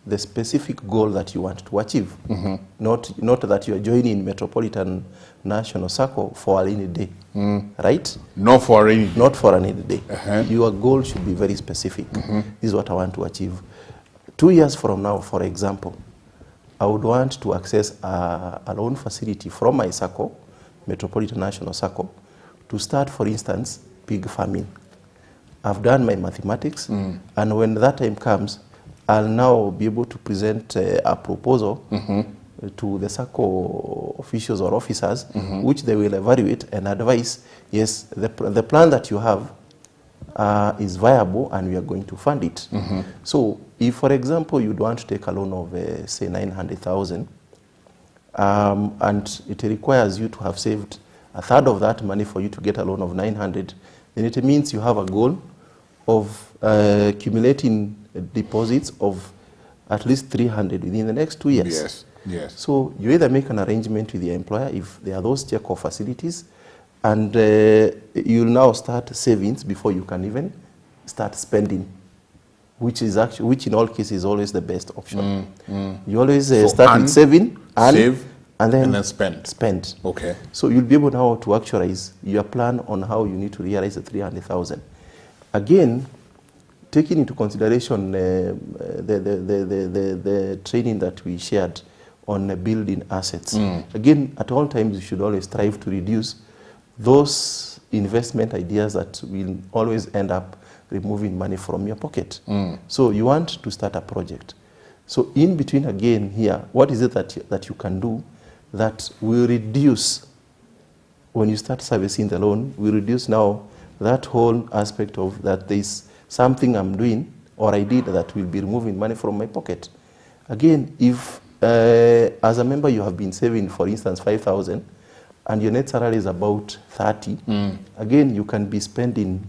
the specific goal that you want to achieve. Not that you are joining Metropolitan National Sacco for a rainy day, right? Not for a rainy day. Not for a rainy day. Your goal should be very specific. This is what I want to achieve. 2 years from now, for example, I would want to access a loan facility from my Sacco, Metropolitan National Sacco, to start, for instance, pig farming. I've done my mathematics, and when that time comes, I'll now be able to present a proposal to the Sacco officials or officers, which they will evaluate and advise, yes, the plan that you have is viable and we are going to fund it. So if, for example, you'd want to take a loan of, say, 900,000, and it requires you to have saved a third of that money for you to get a loan of 900, then it means you have a goal of accumulating deposits of at least 300 within the next 2 years. Yes, yes. So you either make an arrangement with the employer if there are those check-off facilities, and you'll now start savings before you can even start spending, which in all cases is always the best option. You always start with saving, save, and then spend. Okay. So you'll be able now to actualize your plan on how you need to realize the 300,000. Again, taking into consideration the training that we shared on building assets. Again, at all times, you should always strive to reduce those investment ideas that will always end up removing money from your pocket. So you want to start a project. So in between, again, here, what is it that you can do that will reduce, when you start servicing the loan, will reduce now that whole aspect of that there's something I'm doing or I did that will be removing money from my pocket. Again, if as a member you have been saving, for instance, 5,000 and your net salary is about 30, again, you can be spending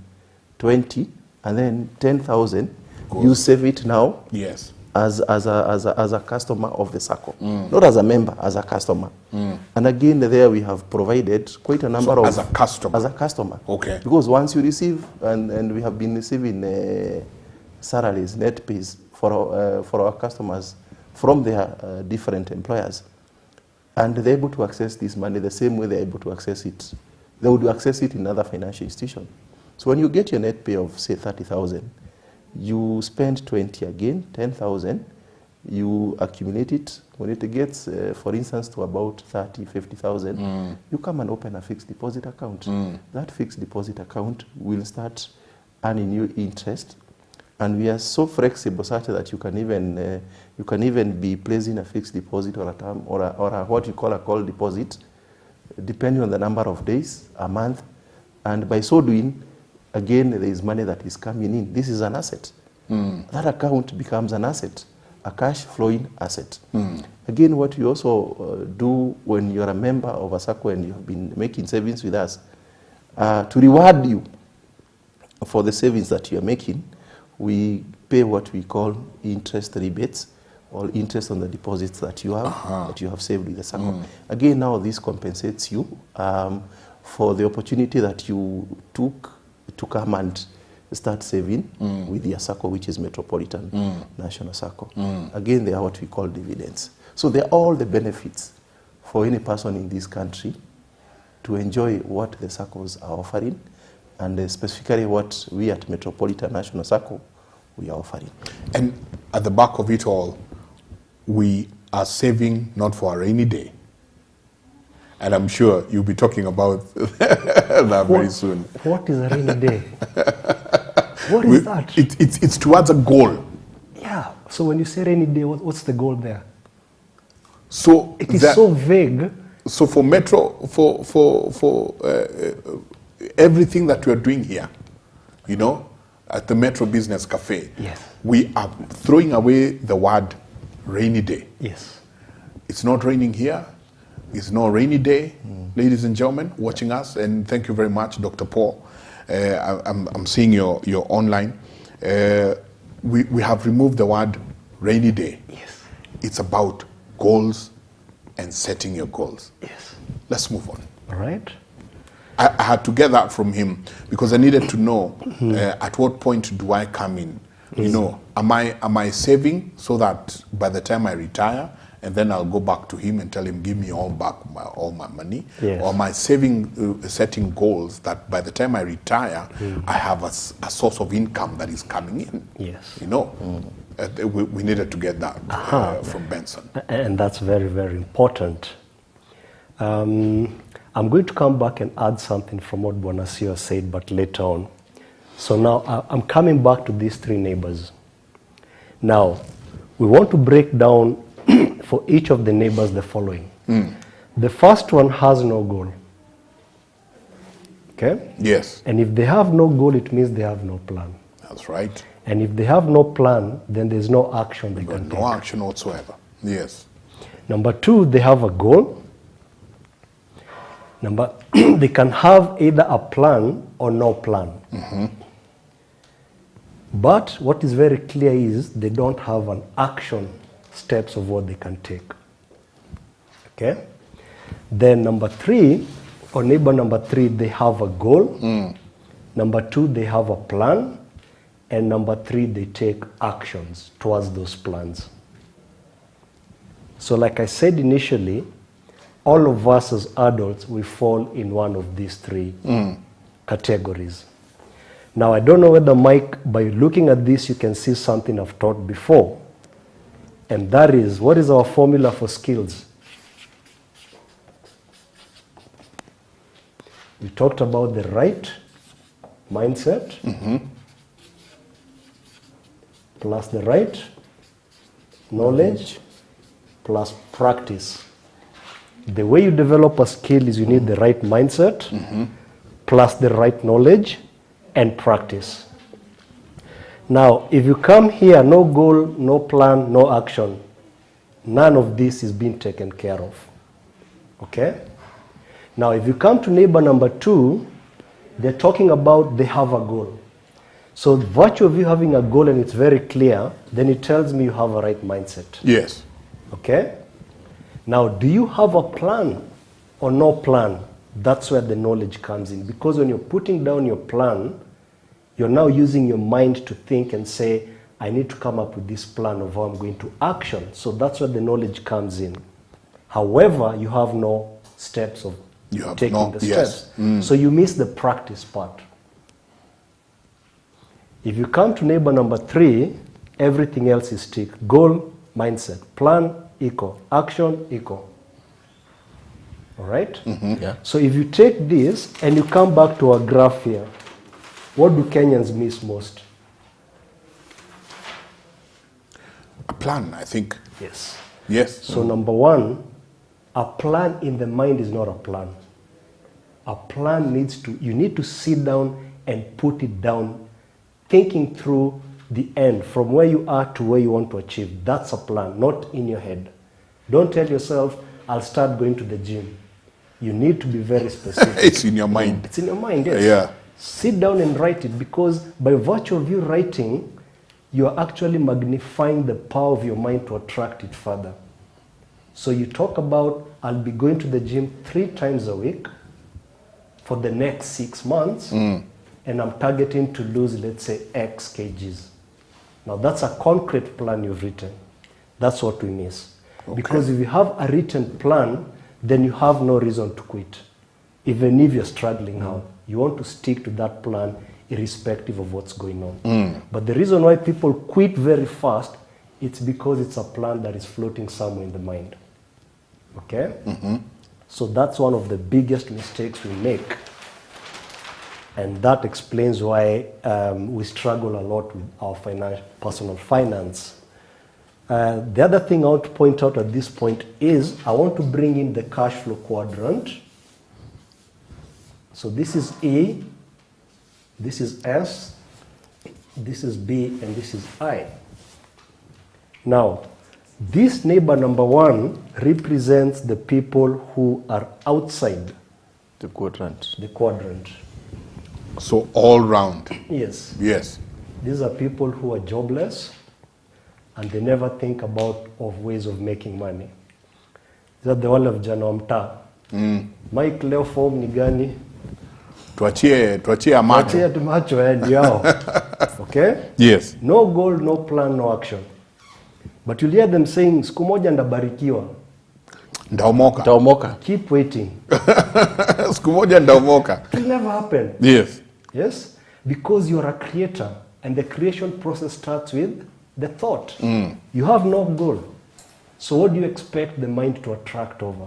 20 and then 10,000, you save it now. Yes. As a customer of the Sacco, not as a member, as a customer. And again, there we have provided quite a number of... As a customer? As a customer. Okay. Because once you receive, and we have been receiving salaries, net pays for our customers from their different employers, And they're able to access this money the same way they're able to access it. They would access it in other financial institutions. So when you get your net pay of, say, 30,000, you spend 20 again, 10,000, you accumulate it. When it gets, for instance, to about 30, 50,000, you come and open a fixed deposit account. That fixed deposit account will start earning you interest. And we are so flexible such that you can even be placing a fixed deposit or a term or a what you call a call deposit, depending on the number of days, a month. And by so doing, again, there is money that is coming in. This is an asset. That account becomes an asset, a cash flowing asset. Again, what you also do when you're a member of a Sacco and you have been making savings with us, to reward you for the savings that you're making, we pay what we call interest rebates, or interest on the deposits that you have saved with the Sacco. Again, now this compensates you for the opportunity that you took to come and start saving with your Sacco, which is Metropolitan National Sacco. Again, they are what we call dividends. So they're all the benefits for any person in this country to enjoy what the Saccos are offering, and specifically what we at Metropolitan National Sacco we are offering. And at the back of it all, we are saving not for a rainy day. And I'm sure you'll be talking about that very soon. What is a rainy day? What is that? It's towards a goal. Yeah. So when you say rainy day, what's the goal there? So it is so vague. So for Metro, for everything that we are doing here, you know, at the Metro Business Café, yes, we are throwing away the word rainy day. Yes. It's not raining here. It's no rainy day, ladies and gentlemen watching us, and thank you very much, Dr. Paul. I'm seeing your online. We have removed the word rainy day. Yes. It's about goals and setting your goals. Yes. Let's move on. All right. I had to get that from him because I needed to know at what point do I come in. You know, am I saving so that by the time I retire, and then I'll go back to him and tell him, give me all my money? Yes. Or am I saving, setting goals that by the time I retire, I have a source of income that is coming in? Yes. You know, we needed to get that from Benson. And that's very, very important. I'm going to come back and add something from what Bonasio said, but later on. So now I'm coming back to these three neighbors. Now, we want to break down for each of the neighbors the following. The first one has no goal. Okay? Yes. And if they have no goal, it means they have no plan. That's right. And if they have no plan, then there's no action they can take. No action whatsoever. Yes. Number two, they have a goal. They can have either a plan or no plan. But what is very clear is they don't have an action steps of what they can take. Okay? Then number three, or neighbor number three, they have a goal. Number two, they have a plan. And number three, they take actions towards those plans. So like I said initially, all of us as adults, we fall in one of these three categories. Now, I don't know whether, Mike, by looking at this, you can see something I've taught before. And that is, what is our formula for skills? We talked about the right mindset plus the right knowledge plus practice. The way you develop a skill is you need the right mindset plus the right knowledge and practice. Now, if you come here, no goal, no plan, no action, none of this is being taken care of. Okay? Now, if you come to neighbor number two, they're talking about they have a goal. So, virtue of you having a goal and it's very clear, then it tells me you have a right mindset. Yes. Okay? Now, do you have a plan or no plan? That's where the knowledge comes in. Because when you're putting down your plan, you're now using your mind to think and say, I need to come up with this plan of how I'm going to action. So that's where the knowledge comes in. However, you have no steps of taking the steps. So you miss the practice part. If you come to neighbor number 3, everything else is tick. Goal, mindset, plan, equal, action, equal. All right? Yeah. So if you take this and you come back to our graph here, what do Kenyans miss most? A plan, I think. Yes. Yes. So number 1, a plan in the mind is not a plan. A plan you need to sit down and put it down, thinking through the end, from where you are to where you want to achieve. That's a plan, not in your head. Don't tell yourself, I'll start going to the gym. You need to be very specific. It's in your mind. It's in your mind, yes. Yeah. Sit down and write it, because by virtue of you writing, you are actually magnifying the power of your mind to attract it further. So you talk about, I'll be going to the gym 3 times a week for the next 6 months, and I'm targeting to lose, let's say, X kgs. Now that's a concrete plan you've written. That's what we miss. Okay. Because if you have a written plan, then you have no reason to quit. Even if you're struggling now, you want to stick to that plan irrespective of what's going on. But the reason why people quit very fast, it's because it's a plan that is floating somewhere in the mind. Okay? So that's one of the biggest mistakes we make. And that explains why we struggle a lot with our personal finance. The other thing I want to point out at this point is I want to bring in the cash flow quadrant. So this is E, this is S, this is B, and this is I. Now, this neighbor number 1 represents the people who are outside the quadrant. The quadrant. So all round. Yes. Yes. These are people who are jobless and they never think of ways of making money. These are the wale vijana wa mtaa. Mike, leo form ni gani? Tuachie macho. Tuachie macho yao. Okay? Yes. No goal, no plan, no action. But you'll hear them saying, siku moja ndabarikiwa. Ndaomoka. Keep waiting. Siku moja ndaomoka. It will never happen. Yes. Yes? Because you're a creator and the creation process starts with the thought. You have no goal. So what do you expect the mind to attract over?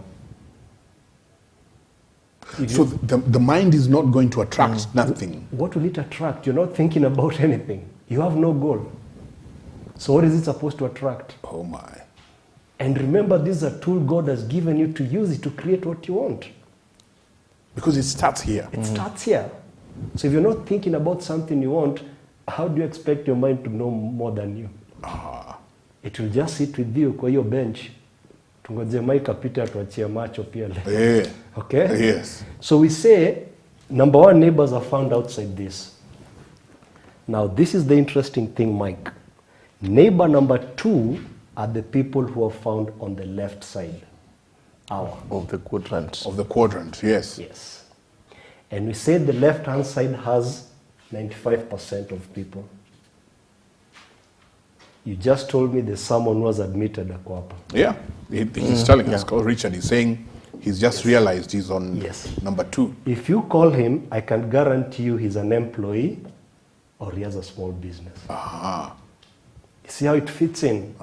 So the mind is not going to attract nothing. What will it attract? You're not thinking about anything. You have no goal. So what is it supposed to attract? Oh my. And remember, this is a tool God has given you to use it to create what you want. Because it starts here. It starts here. So if you're not thinking about something you want, how do you expect your mind to know more than you? It will just sit with you kwa hiyo bench. Tungoje Mike apite atuachie macho pia leo. Okay? Yes. So we say, number 1, neighbors are found outside this. Now this is the interesting thing, Mike. Neighbor number 2 are the people who are found on the left side. Of the quadrant. Of the quadrant, yes. Yes. And we say the left-hand side has 95% of people. You just told me there's someone who was admitted ako hapa. Yeah, he's telling us. Richard is saying he's just realized he's on number 2. If you call him, I can guarantee you he's an employee or he has a small business. You see how it fits in?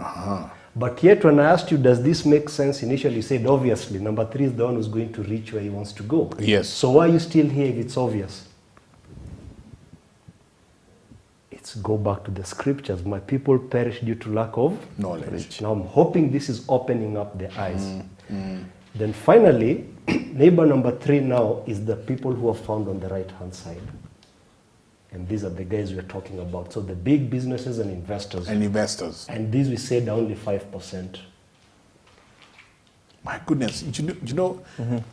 But yet when I asked you, does this make sense? Initially you said, obviously, number 3 is the one who's going to reach where he wants to go. Yes. So why are you still here if it's obvious? It's go back to the scriptures. My people perish due to lack of knowledge. Now I'm hoping this is opening up their eyes. Then finally, neighbor number 3 now is the people who are found on the right-hand side. And these are the guys we're talking about. So the big businesses and investors. And these we said are only 5%. My goodness, you know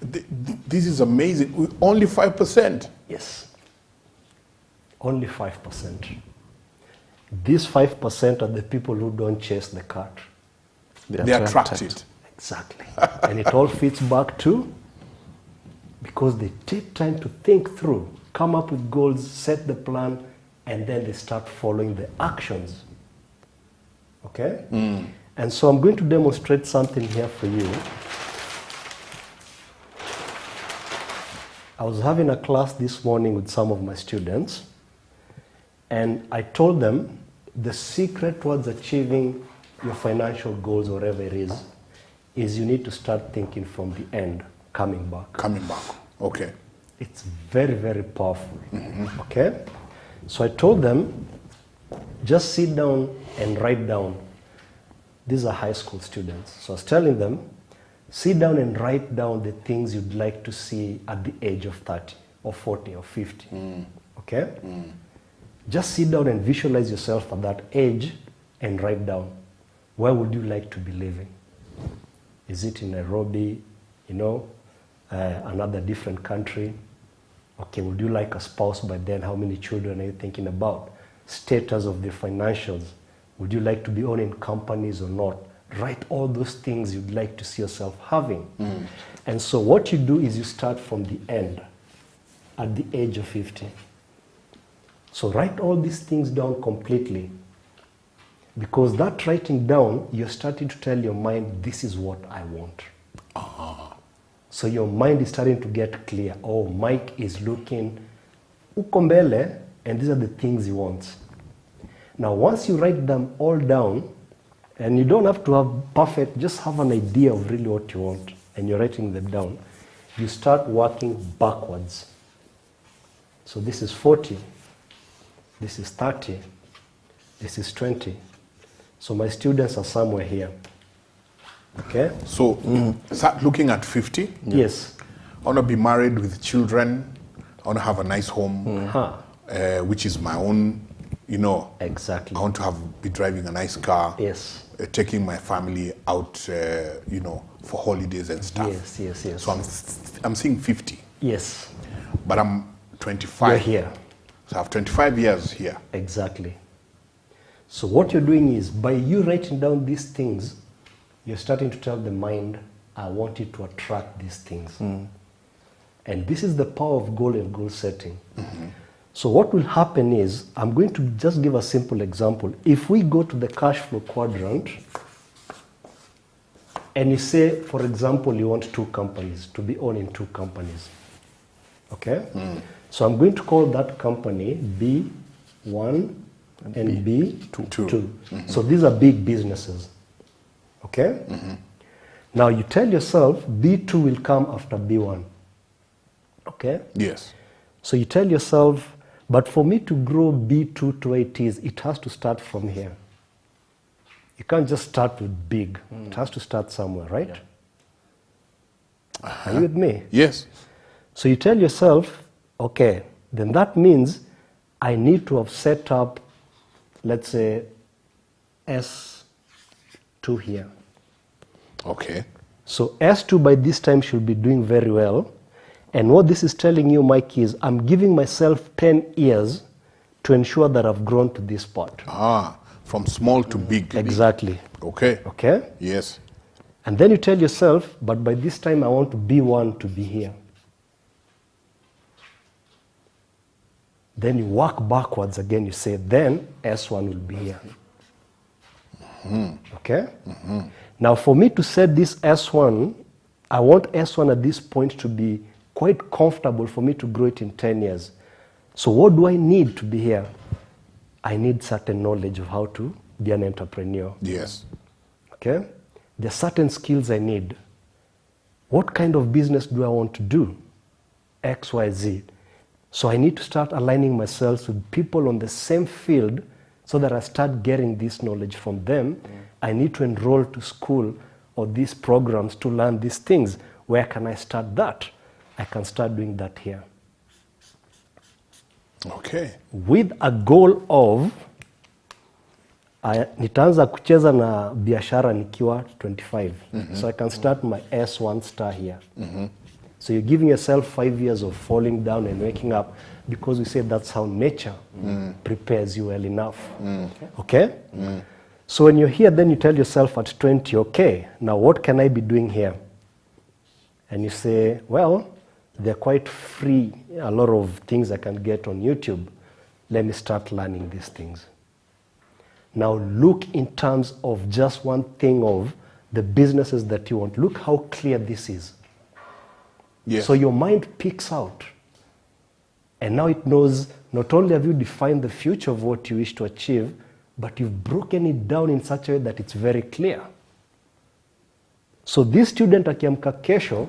this is amazing. Only 5%. Yes. Only 5%. These 5% are the people who don't chase the cart. They attract it. Exactly. And it all fits back to because they take time to think through, come up with goals, set the plan, and then they start following the actions. Okay? And so I'm going to demonstrate something here for you. I was having a class this morning with some of my students, and I told them the secret towards achieving your financial goals, whatever it is you need to start thinking from the end, coming back. Coming back. Okay. It's very, very powerful. Okay? So I told them, just sit down and write down. These are high school students. So I was telling them, sit down and write down the things you'd like to see at the age of 30 or 40 or 50. Okay? Just sit down and visualize yourself at that age and write down, where would you like to be living? Is it in Nairobi, another different country? Okay, would you like a spouse by then? How many children are you thinking about? Status of the financials. Would you like to be owning companies or not? Write all those things you'd like to see yourself having. And so what you do is you start from the end, at the age of 50. So write all these things down completely. Because that writing down, you're starting to tell your mind, this is what I want. So your mind is starting to get clear. Oh, Mike is looking uko mbele, and these are the things he wants. Now, once you write them all down, and you don't have to have perfect, just have an idea of really what you want, and you're writing them down, you start working backwards. So this is 40, this is 30, this is 20. So my students are somewhere here. Okay? So start looking at 50. Yes. I want to be married with children. I want to have a nice home, which is my own, Exactly. I want to be driving a nice car. Yes. Taking my family out, for holidays and stuff. Yes. So I'm seeing 50. Yes. But I'm 25. You're here. So I have 25 years here. Exactly. So what you're doing is, by you writing down these things, you're starting to tell the mind, I want it to attract these things. And this is the power of goal and goal setting. So what will happen is, I'm going to just give a simple example. If we go to the cash flow quadrant, and you say, for example, you want 2 companies, to be owned in 2 companies. Okay? So I'm going to call that company B1 and B2. So these are big businesses. Okay? Now you tell yourself B2 will come after B1. Okay? Yes. So you tell yourself, but for me to grow B2 to where it is, it has to start from here. You can't just start with big. It has to start somewhere, right? Are you with me? Yes. So you tell yourself, okay, then that means I need to have set up, let's say, S2 here. Okay. So S2 by this time should be doing very well. And what this is telling you, Mike, is I'm giving myself 10 years to ensure that I've grown to this spot. From small to big. Exactly. Okay. Okay? Yes. And then you tell yourself, but by this time I want B1 to be here. Then you work backwards again. You say, then S1 will be here. Okay? Now for me to set this S1, I want S1 at this point to be quite comfortable for me to grow it in 10 years. So what do I need to be here? I need certain knowledge of how to be an entrepreneur. Yes. Okay? There are certain skills I need. What kind of business do I want to do? X, Y, Z. So I need to start aligning myself with people on the same field so that I start getting this knowledge from them. I need to enroll to school or these programs to learn these things. Where can I start that? I can start doing that here. Okay. With a goal of nitaanza kucheza na biashara nikiwa 25. So I can start my S1 star here. So you're giving yourself 5 years of falling down and waking up, because we say that's how nature prepares you well enough. Okay? So when you're here, then you tell yourself at 20, okay, now what can I be doing here? And you say, well, they're quite free, a lot of things I can get on YouTube. Let me start learning these things. Now look in terms of just one thing of the businesses that you want. Look how clear this is. Yes. So your mind picks out. And now it knows not only have you defined the future of what you wish to achieve, but you've broken it down in such a way that it's very clear. So this student akiamka kesho,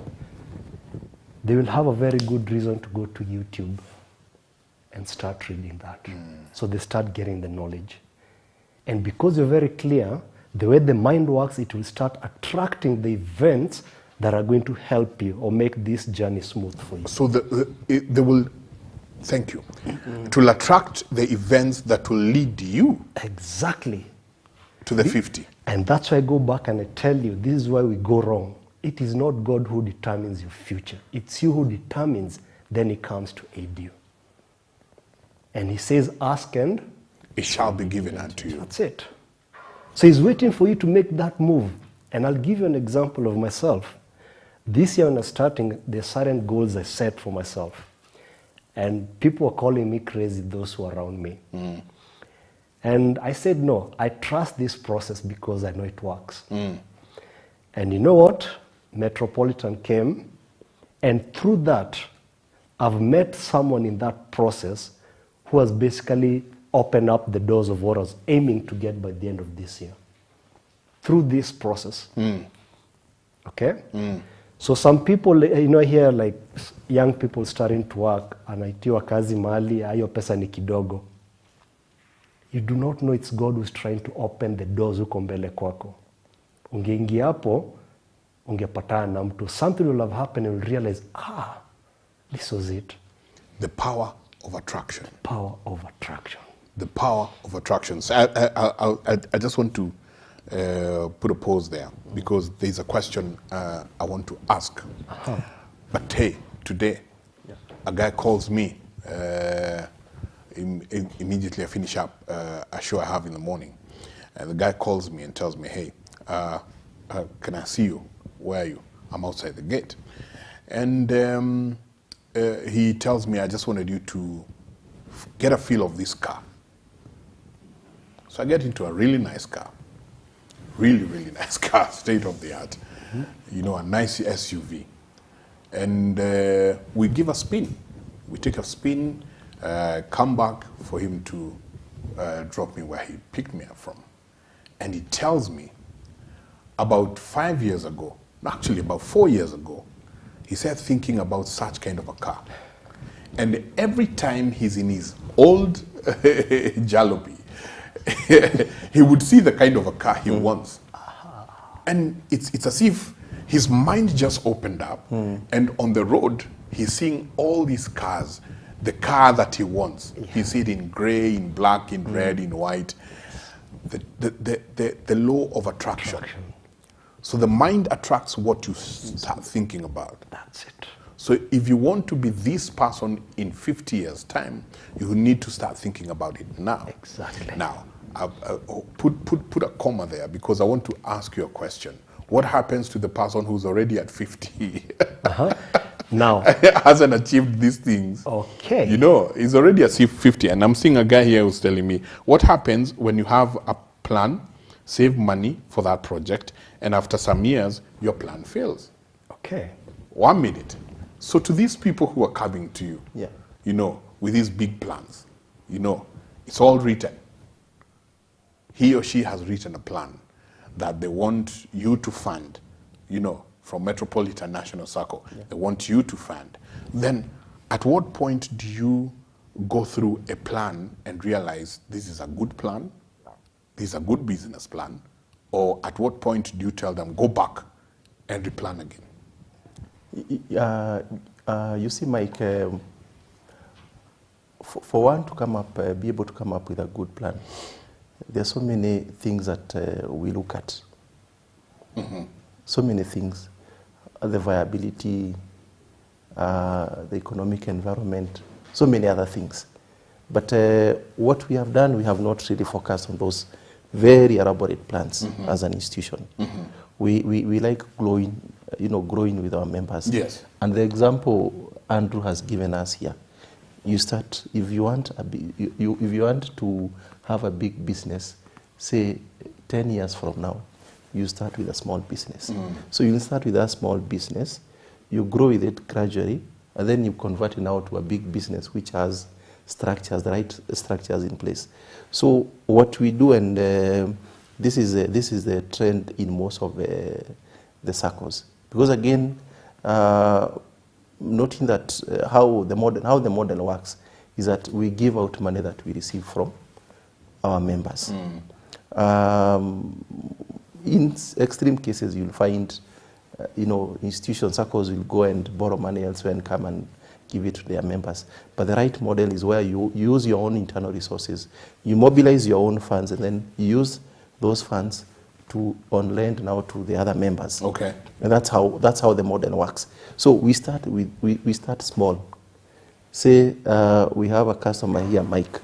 they will have a very good reason to go to YouTube and start reading that. So they start getting the knowledge. And because you're very clear, the way the mind works, it will start attracting the events that are going to help you or make this journey smooth for you. So they will, thank you, it will attract the events that will lead you Exactly. to the 50. And that's why I go back and I tell you, this is why we go wrong. It is not God who determines your future. It's you who determines, then he comes to aid you. And he says, ask and It shall be given unto you. that's it. So he's waiting for you to make that move. And I'll give you an example of myself. This year when I was starting, there are certain goals I set for myself. And people were calling me crazy, those who are around me. And I said, no, I trust this process because I know it works. And you know what? Metropolitan came, and through that, I've met someone in that process who has basically opened up the doors of what I was aiming to get by the end of this year. Through this process. Okay? So some people, you know, here like young people starting to work, anaitiwa kazi mahali, ayo pesa ni kidogo. You do not know it's God who's trying to open the doors huko mbele kwako. Ungeingia hapo, ungepatana na mtu. Something will have happened and you'll realize, this was it. The power of attraction. Power of attraction. The power of attraction. So I just want to put a pause there because there's a question I want to ask. But hey, today, a guy calls me. Immediately I finish up a show I have in the morning. And the guy calls me and tells me, hey, can I see you? Where are you? I'm outside the gate. And he tells me, I just wanted you to get a feel of this car. So I get into a really nice car. Really, really nice car, state of the art. You know, a nice SUV. And we give a spin. We take a spin, come back for him to drop me where he picked me up from. And he tells me about 5 years ago, actually about 4 years ago, he said thinking about such kind of a car. And every time he's in his old jalopy, he would see the kind of a car he wants. And it's as if his mind just opened up. And on the road, he's seeing all these cars, the car that he wants. He sees it in gray, in black, in red, in white. The law of attraction. So the mind attracts what you start thinking about. That's it. So if you want to be this person in 50 years' time, you need to start thinking about it now. Exactly. Now, put a comma there because I want to ask you a question. What happens to the person who's already at 50? Now. Hasn't achieved these things. Okay. You know, he's already at 50. And I'm seeing a guy here who's telling me, what happens when you have a plan, save money for that project, and after some years, your plan fails? Okay. 1 minute. So to these people who are coming to you, Yeah. you know, with these big plans, you know, it's all written. He or she has written a plan that they want you to fund, you know, from Metropolitan National Sacco. They want you to fund. Then at what point do you go through a plan and realize this is a good plan, this is a good business plan, or at what point do you tell them, go back and replan again? You see, Mike, for one to come up, be able to come up with a good plan, there are so many things that we look at. So many things. The viability, the economic environment, so many other things. But what we have done, we have not really focused on those very elaborate plans as an institution. We like growing with our members. Yes. And the example Andrew has given us here, you start, if you want to have a big business, say 10 years from now, you start with a small business. So you start with a small business, you grow with it gradually, and then you convert it now to a big business which has structures, the right structures in place. So what we do, and this is the trend in most of the Saccos, because again, noting that how the model works is that we give out money that we receive from our members. In extreme cases, you'll find, institutions, Saccos will go and borrow money elsewhere and come and give it to their members. But the right model is where you use your own internal resources, you mobilize your own funds, and then you use those funds to on lend now to the other members. Okay. And that's how the model works. So we start small. Say we have a customer here, Mike.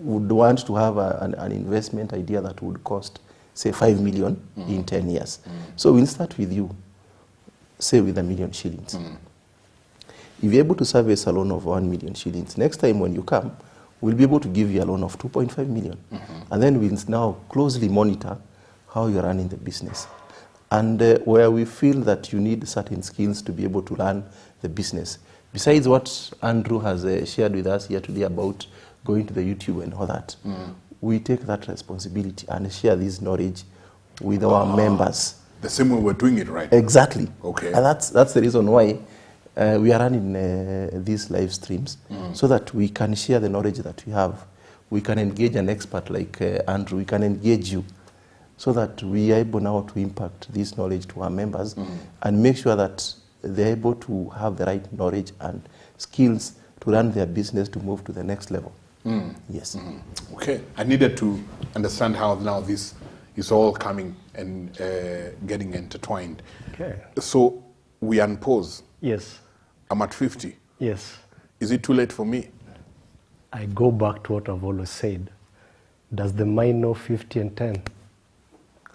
Would want to have an investment idea that would cost, say, 5 million in 10 years. So we'll start with you, say with 1 million shillings. If you're able to service a loan of 1 million shillings, next time when you come, we'll be able to give you a loan of 2.5 million. And then we'll now closely monitor how you're running the business. And where we feel that you need certain skills to be able to run the business, besides what Andrew has shared with us here today about going to the YouTube and all that, we take that responsibility and share this knowledge with our members. The same way we're doing it, right? Exactly. Okay. And that's the reason why we are running these live streams, so that we can share the knowledge that we have. We can engage an expert like Andrew. We can engage you, so that we are able now to impact this knowledge to our members and make sure that they're able to have the right knowledge and skills to run their business to move to the next level. Yes. Okay. I needed to understand how now this is all coming and getting intertwined. Okay. So we unpause. Yes. I'm at 50. Yes. Is it too late for me? I go back to what I've always said. Does the mind know 50 and 10?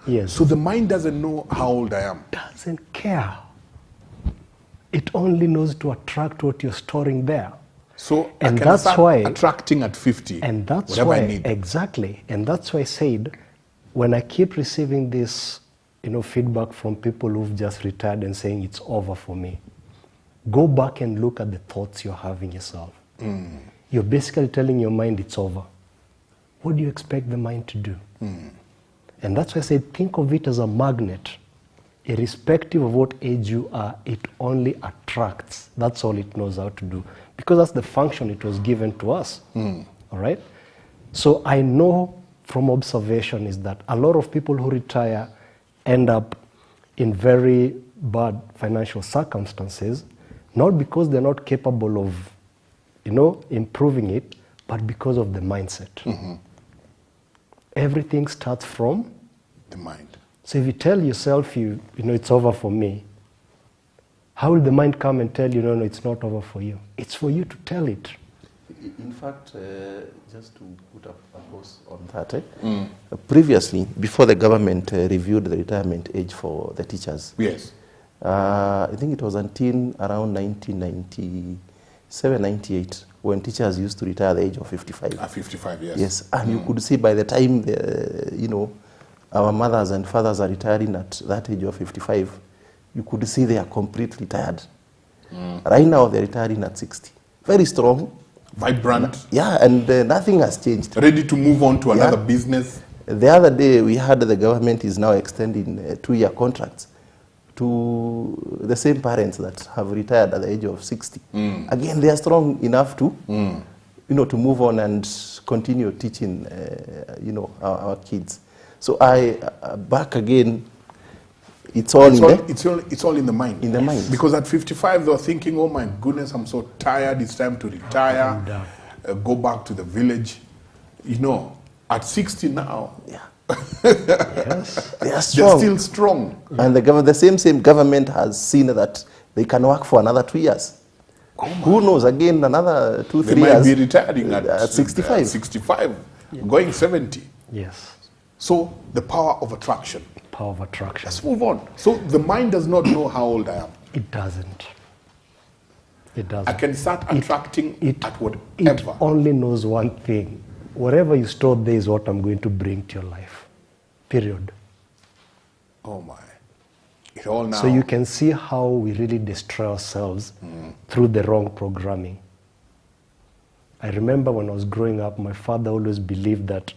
Yes. So the mind doesn't know how old I am. Doesn't care. It only knows to attract what you're storing there. So And I can that's start why- attracting at 50 And that's whatever why, I need. exactly. And that's why I said, when I keep receiving this, feedback from people who've just retired and saying it's over for me, go back and look at the thoughts you're having yourself. You're basically telling your mind it's over. What do you expect the mind to do? And that's why I said, think of it as a magnet. Irrespective of what age you are, it only attracts. That's all it knows how to do. Because that's the function it was given to us. All right? So I know from observation is that a lot of people who retire end up in very bad financial circumstances, not because they're not capable of, improving it, but because of the mindset. Everything starts from The mind. So if you tell yourself, it's over for me, how will the mind come and tell you, no, it's not over for you? It's for you to tell it. In fact, just to put up a pause on that, previously, before the government reviewed the retirement age for the teachers, Yes. I think it was until around 1997, 98, when teachers used to retire at the age of 55. At 55, yes. Yes, and you could see by the time, our mothers and fathers are retiring at that age of 55, you could see they are completely tired. Right now, they're retiring at 60. Very strong. Vibrant. Yeah, and nothing has changed. Ready to move on to another business. The other day, we heard the government is now extending 2-year contracts to the same parents that have retired at the age of 60. Again, they are strong enough to, to move on and continue teaching, our kids. So back again, it's all in the mind. In the mind. Because at 55, they're thinking, oh my goodness, I'm so tired, it's time to retire, go back to the village. At 60 now, yes, they are strong. They're still strong. And the same government has seen that they can work for another 2 years. Who knows, again, another 2-3 years. They might be retiring at 65. 65, going 70. Yes. So the power of attraction. Power of attraction. Let's move on. So the mind does not know how old I am. It doesn't. It doesn't. I can start attracting at whatever. It only knows one thing. Whatever you store there is what I'm going to bring to your life. Period. Oh my. It all now. So you can see how we really destroy ourselves through the wrong programming. I remember when I was growing up, my father always believed that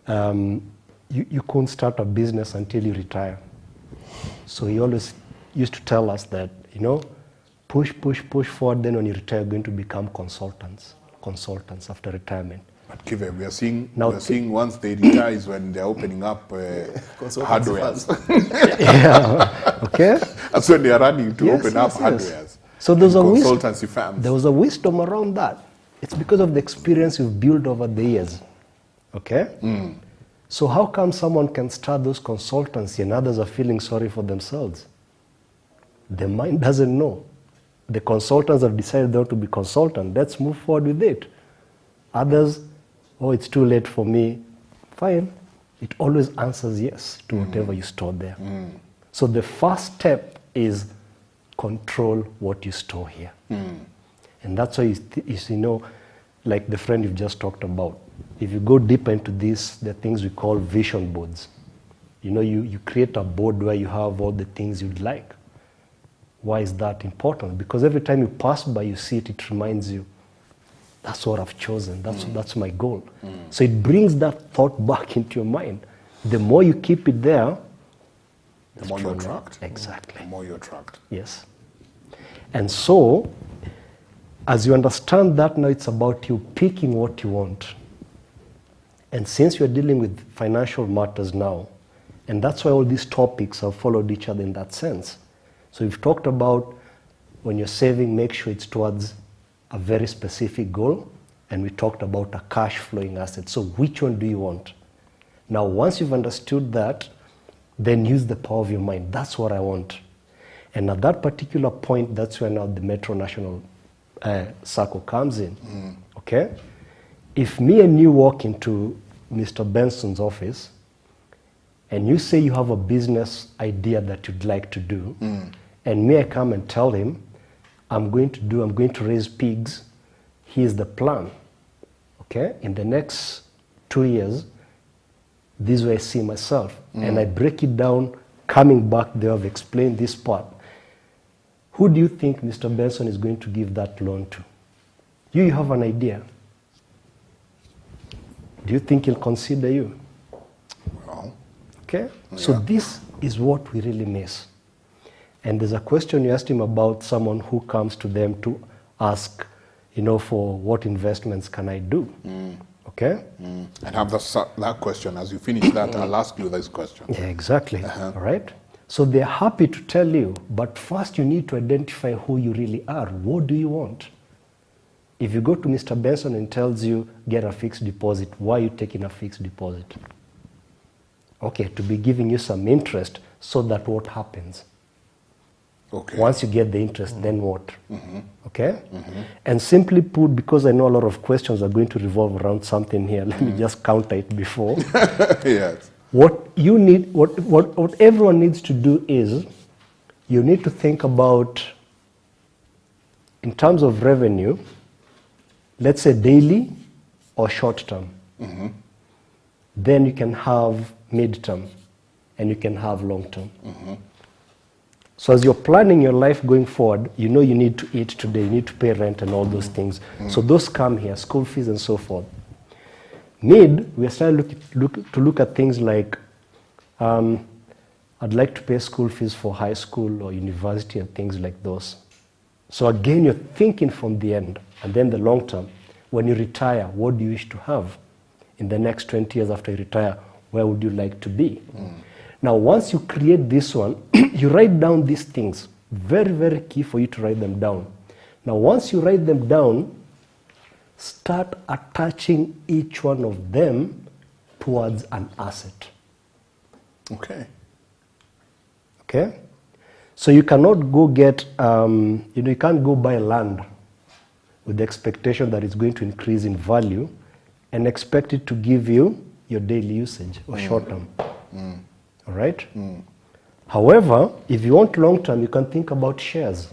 you couldn't start a business until you retire. So he always used to tell us that, push forward, then when you retire, you're going to become consultants after retirement. But Kive, we are seeing once they retire is when they're opening up hardwares. Yeah, okay. That's when they are running to open up hardwares. So there's a consultancy firms. There was a wisdom around that. It's because of the experience you've built over the years. Okay? So how come someone can start those consultancy and others are feeling sorry for themselves? The mind doesn't know. The consultants have decided not to be consultants. Let's move forward with it. Others, it's too late for me. Fine. It always answers yes to whatever you store there. So the first step is control what you store here. And that's why, like the friend you've just talked about, if you go deeper into this, the things we call vision boards. You create a board where you have all the things you'd like. Why is that important? Because every time you pass by, you see it, it reminds you, that's what I've chosen, that's my goal. So it brings that thought back into your mind. The more you keep it there, the more you attract. Exactly. The more you attract. Yes. And so, as you understand that, now it's about you picking what you want. And since you're dealing with financial matters now, and that's why all these topics have followed each other in that sense. So we've talked about when you're saving, make sure it's towards a very specific goal. And we talked about a cash flowing asset. So which one do you want? Now, once you've understood that, then use the power of your mind. That's what I want. And at that particular point, that's where now the Metro National Sacco comes in. Okay? If me and you walk into Mr. Benson's office and you say you have a business idea that you'd like to do, and me I come and tell him, I'm going to raise pigs, here's the plan. Okay? In the next 2 years, this is where I see myself. And I break it down, coming back there, I've explained this part. Who do you think Mr. Benson is going to give that loan to? You have an idea. Do you think he'll consider you? Well, okay? Yeah. So this is what we really miss. And there's a question you asked him about someone who comes to them to ask, for what investments can I do? Okay? And have that question. As you finish that, I'll ask you this question. Yeah, exactly. All right? So they're happy to tell you, but first you need to identify who you really are. What do you want? If you go to Mr. Benson and tells you, get a fixed deposit, why are you taking a fixed deposit? Okay, to be giving you some interest so that what happens? Okay. Once you get the interest, then what? Okay? And simply put, because I know a lot of questions are going to revolve around something here, let me just counter it before. Yes. What you need, what everyone needs to do is, you need to think about, in terms of revenue, let's say daily or short term. Then you can have mid-term and you can have long-term. So as you're planning your life going forward, you need to eat today, you need to pay rent and all those things. So those come here, school fees and so forth. Mid, we are starting to look at things like, I'd like to pay school fees for high school or university and things like those. So again, you're thinking from the end. And then the long term, when you retire, what do you wish to have? In the next 20 years after you retire, where would you like to be? Now, once you create this one, you write down these things. Very, very key for you to write them down. Now, once you write them down, start attaching each one of them towards an asset. Okay. Okay? So you cannot go get, you can't go buy land with the expectation that it's going to increase in value and expect it to give you your daily usage or short term. All right? However, if you want long term, you can think about shares.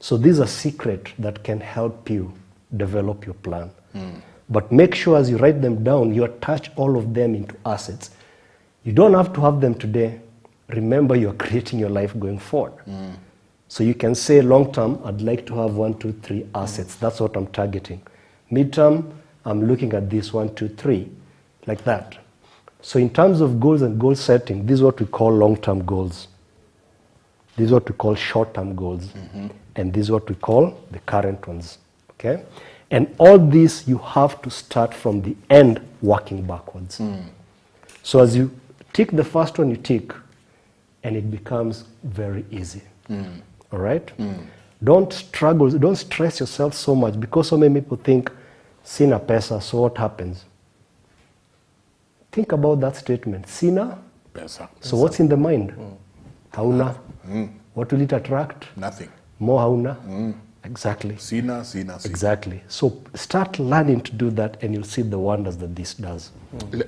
So these are secrets that can help you develop your plan. But make sure as you write them down, you attach all of them into assets. You don't have to have them today. remember you're creating your life going forward. So you can say long term, I'd like to have 1, 2, 3 assets. That's what I'm targeting. Midterm, I'm looking at this 1, 2, 3, like that. So in terms of goals and goal setting, this is what we call long-term goals. This is what we call short-term goals. And this is what we call the current ones. Okay? And all this, you have to start from the end working backwards. So as you tick the first one, you tick, and it becomes very easy. All right? Don't struggle, don't stress yourself so much, because so many people think, sina pesa, so what happens? Think about that statement. Sina Pesa. So what's in the mind? Hauna. What will it attract? Nothing. More hauna. Exactly. Sina. Exactly. So start learning to do that, and you'll see the wonders that this does.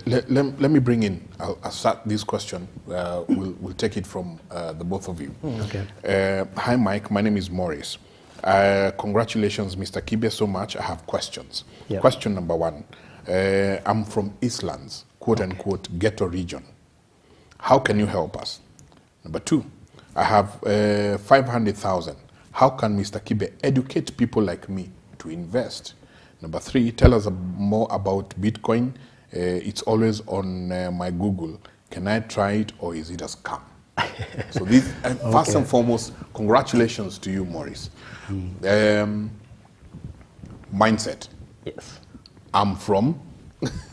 Let me bring in, I'll start this question. We'll take it from the both of you. Okay. Hi, Mike. My name is Morris. Congratulations, Mr. Kibe, so much. I have questions. Yeah. Question number 1. I'm from Eastlands, quote unquote, ghetto region. How can you help us? Number 2, I have 500,000. How can Mr. Kibe educate people like me to invest? Number 3, tell us more about Bitcoin. It's always on my Google. Can I try it, or is it a scam? So this, first and foremost, congratulations to you, Morris. Mindset. Yes. I'm from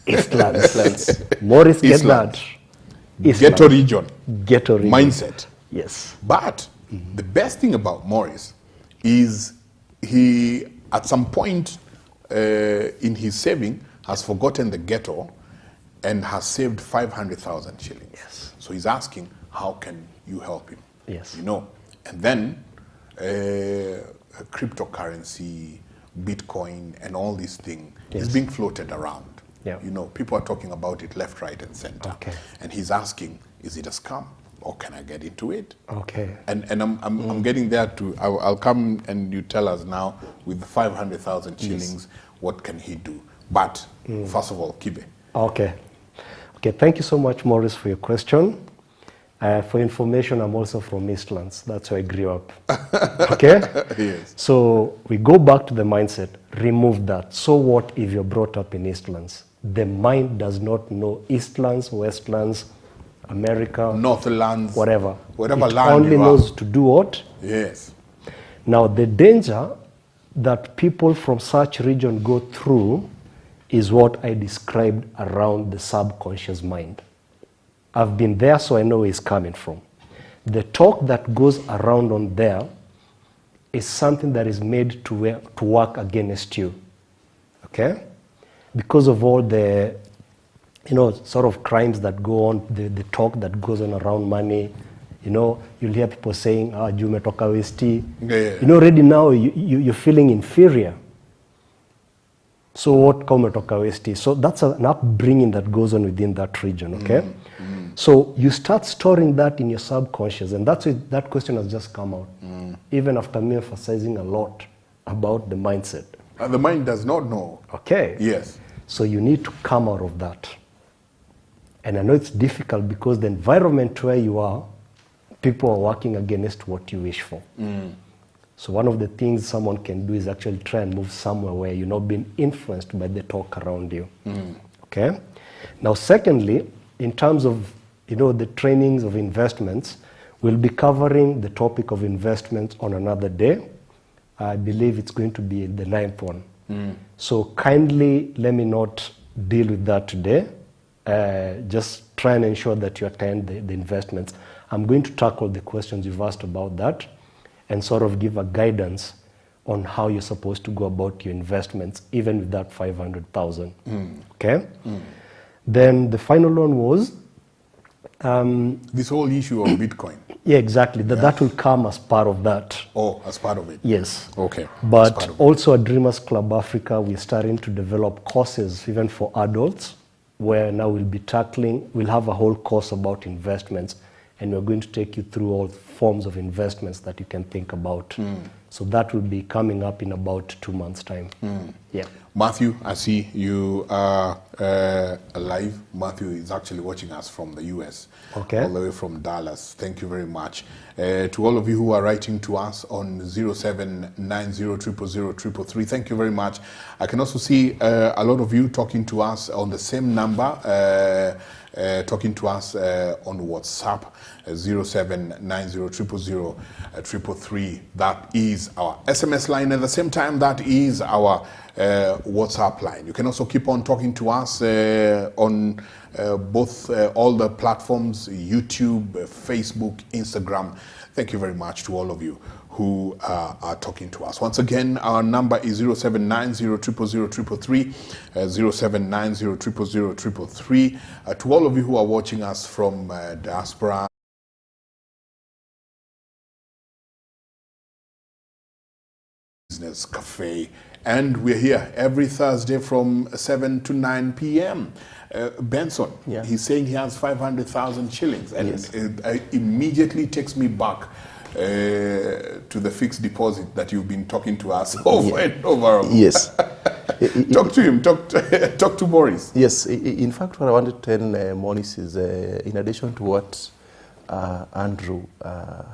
Eastlands. Morris, get Eastlands. that. Ghetto region. Ghetto region. Mindset. Yes. But the best thing about Morris is he, at some point in his saving, has forgotten the ghetto and has saved 500,000 shillings. Yes. So he's asking, how can you help him? Yes. You know, and then cryptocurrency, Bitcoin, and all these things is being floated around. Yeah. You know, people are talking about it left, right, and center. Okay. And he's asking, is it a scam, or can I get into it? Okay. And I'm getting there too. I'll come and you tell us now, with 500,000 shillings, what can he do? But first of all, Kibe. Okay. Okay, thank you so much, Morris, for your question. For information, I'm also from Eastlands. That's where I grew up. Okay? Yes. So we go back to the mindset. Remove that. So what if you're brought up in Eastlands? The mind does not know Eastlands, Westlands, America, Northlands, whatever. Whatever it land only you knows are. to do what? Yes. Now, the danger that people from such region go through is what I described around the subconscious mind. I've been there, so I know where it's coming from. The talk that goes around on there is something that is made to work against you, okay? Because of all the, sort of crimes that go on, the talk that goes on around money. You'll hear people saying, Jume toka westi. Yeah. Already now you're feeling inferior. So what come toka westi? So that's an upbringing that goes on within that region, okay? So you start storing that in your subconscious, and that's it, that question has just come out, even after me emphasizing a lot about the mindset. And the mind does not know. Okay. Yes. So you need to come out of that. And I know it's difficult because the environment where you are, people are working against what you wish for. So one of the things someone can do is actually try and move somewhere where you're not being influenced by the talk around you. Okay? Now, secondly, in terms of the trainings of investments, we'll be covering the topic of investments on another day. I believe it's going to be the 9th one. So kindly let me not deal with that today. Just try and ensure that you attend the investments. I'm going to tackle the questions you've asked about that and sort of give a guidance on how you're supposed to go about your investments, even with that 500,000. Okay? Then the final one was this whole issue of Bitcoin. Yeah, exactly. That will come as part of that. Oh, as part of it. Yes. Okay. But also at Dreamers Club Africa, we're starting to develop courses even for adults, where now we'll have a whole course about investments, and we're going to take you through all forms of investments that you can think about. So that will be coming up in about 2 months' time. Yeah. Matthew, I see you are live. Matthew is actually watching us from the US, Okay. all the way from Dallas. Thank you very much. To all of you who are writing to us on 0790000333, thank you very much. I can also see a lot of you talking to us on the same number, talking to us on WhatsApp, 0790000333. That is our SMS line. At the same time, that is our WhatsApp line. You can also keep on talking to us on both all the platforms, YouTube, Facebook, Instagram. Thank you very much to all of you who are talking to us. Once again, our number is 0790000333, 0790000333. To all of you who are watching us from diaspora, Business Café, and we're here every Thursday from 7 to 9 p.m. Benson, Yeah. he's saying he has 500,000 shillings, and Yes. it immediately takes me back to the fixed deposit that you've been talking to us over and over. Yes. Talk to him, talk to Maurice. Yes, in fact, what I wanted to tell Maurice is, in addition to what Andrew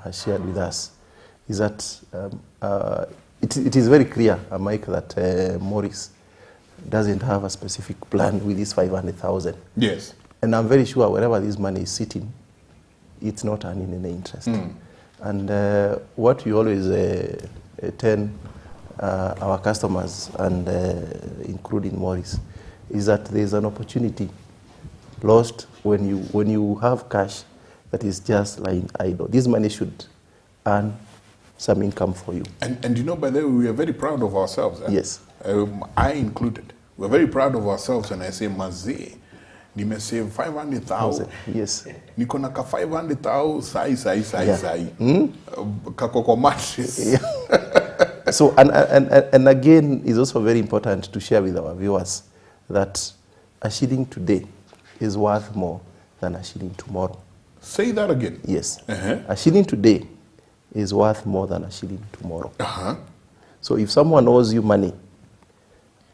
has shared with us, is that it is very clear, Mike, that Maurice doesn't have a specific plan with this 500,000. Yes. And I'm very sure wherever this money is sitting, it's not earning any interest. And what we always tell our customers, and including Maurice, is that there's an opportunity lost when you have cash that is just lying idle. This money should earn some income for you. And you know, by the way, we are very proud of ourselves. Yes. I included. We're very proud of ourselves when I say, Mazee, nime save 500,000. Yes. Niko na ka 500,000 sai. Yeah. Kako kwa mattress. Yeah. So, and again, it's also very important to share with our viewers that a shilling today is worth more than a shilling tomorrow. Say that again. Yes. Uh-huh. A shilling today is worth more than a shilling tomorrow. Uh-huh. So if someone owes you money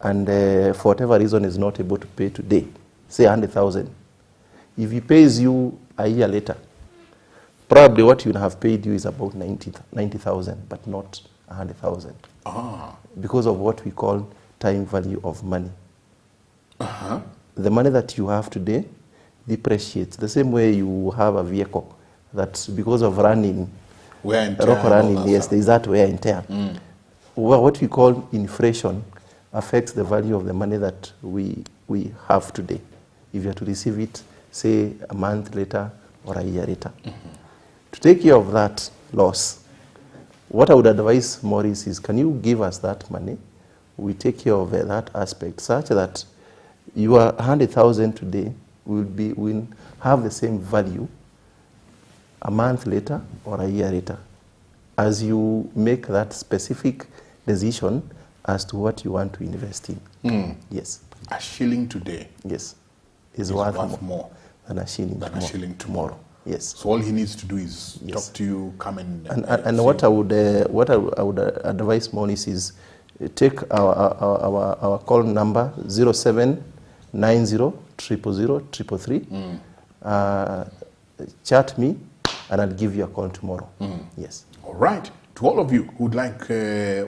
and for whatever reason is not able to pay today, say 100,000, if he pays you a year later, probably what you have paid you is about 90,000, but not 100,000. Ah. Because of what we call time value of money. Uh-huh. The money that you have today depreciates. The same way you have a vehicle that because of running, Wear and tear rock and all running, that yes, stuff. there is that wear and tear. Well, what we call inflation affects the value of the money that we have today. If you are to receive it, say, a month later or a year later. To take care of that loss, what I would advise Maurice is, can you give us that money? We take care of that aspect such that your 100,000 today will have the same value a month later or a year later, as you make that specific decision as to what you want to invest in. Yes. A shilling today Yes. Is worth more than a shilling than a shilling tomorrow. Yes. So all he needs to do is Yes. talk to you, come in. And what I would advise Maurice is take our call number 0790000333. Chat me, and I'll give you a call tomorrow. Yes. All right. To all of you who'd like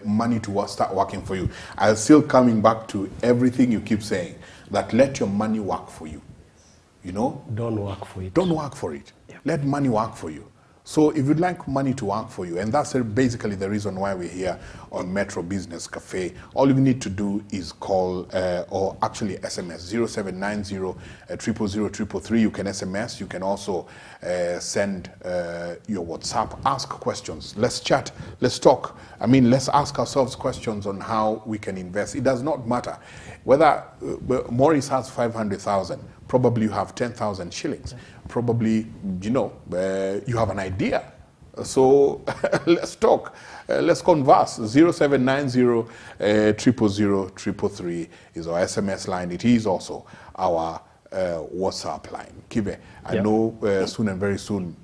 money to start working for you, I'm still coming back to everything you keep saying, that let your money work for you. You know? Don't work for it. Don't work for it. Let money work for you. So if you'd like money to work for you, and that's basically the reason why we're here on Metro Business Cafe, all you need to do is call or actually SMS 0790-000-333. You can SMS. You can also send your WhatsApp. Ask questions. Let's chat. Let's talk. I mean, let's ask ourselves questions on how we can invest. It does not matter whether Maurice has 500,000. Probably you have 10,000 shillings. Probably, you have an idea. So let's talk. Let's converse. 0790-000-333 is our SMS line. It is also our WhatsApp line. Kibe, I know soon and very soon,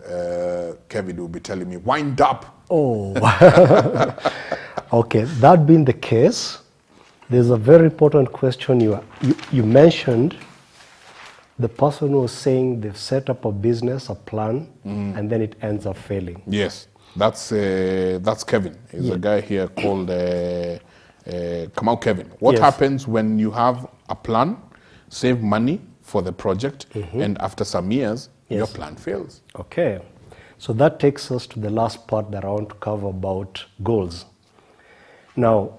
Kevin will be telling me, wind up. Oh, okay. That being the case, There's a very important question you mentioned. The person who was saying they've set up a business, a plan, and then it ends up failing. Yes, that's Kevin. He's a guy here called Kamau Kevin. What happens when you have a plan, save money for the project, and after some years, your plan fails? Okay, so that takes us to the last part that I want to cover about goals. Now,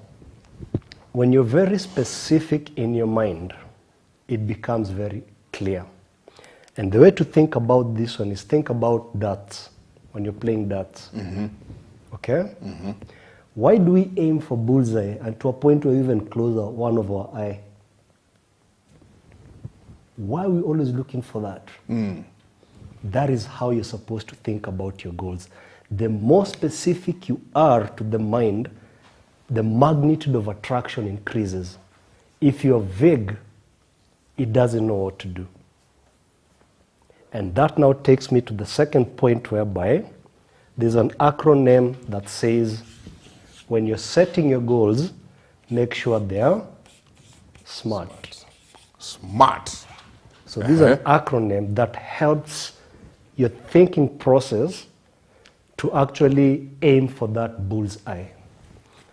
when you're very specific in your mind, it becomes very clear. And the way to think about this one is think about darts, when you're playing darts. Okay? Why do we aim for bullseye and to a point where even closer one of our eye? Why are we always looking for that? That is how you're supposed to think about your goals. The more specific you are to the mind, the magnitude of attraction increases. If you're vague, it doesn't know what to do. And that now takes me to the second point, whereby there's an acronym that says when you're setting your goals, make sure they are SMART. SMART. So this is an acronym that helps your thinking process to actually aim for that bullseye.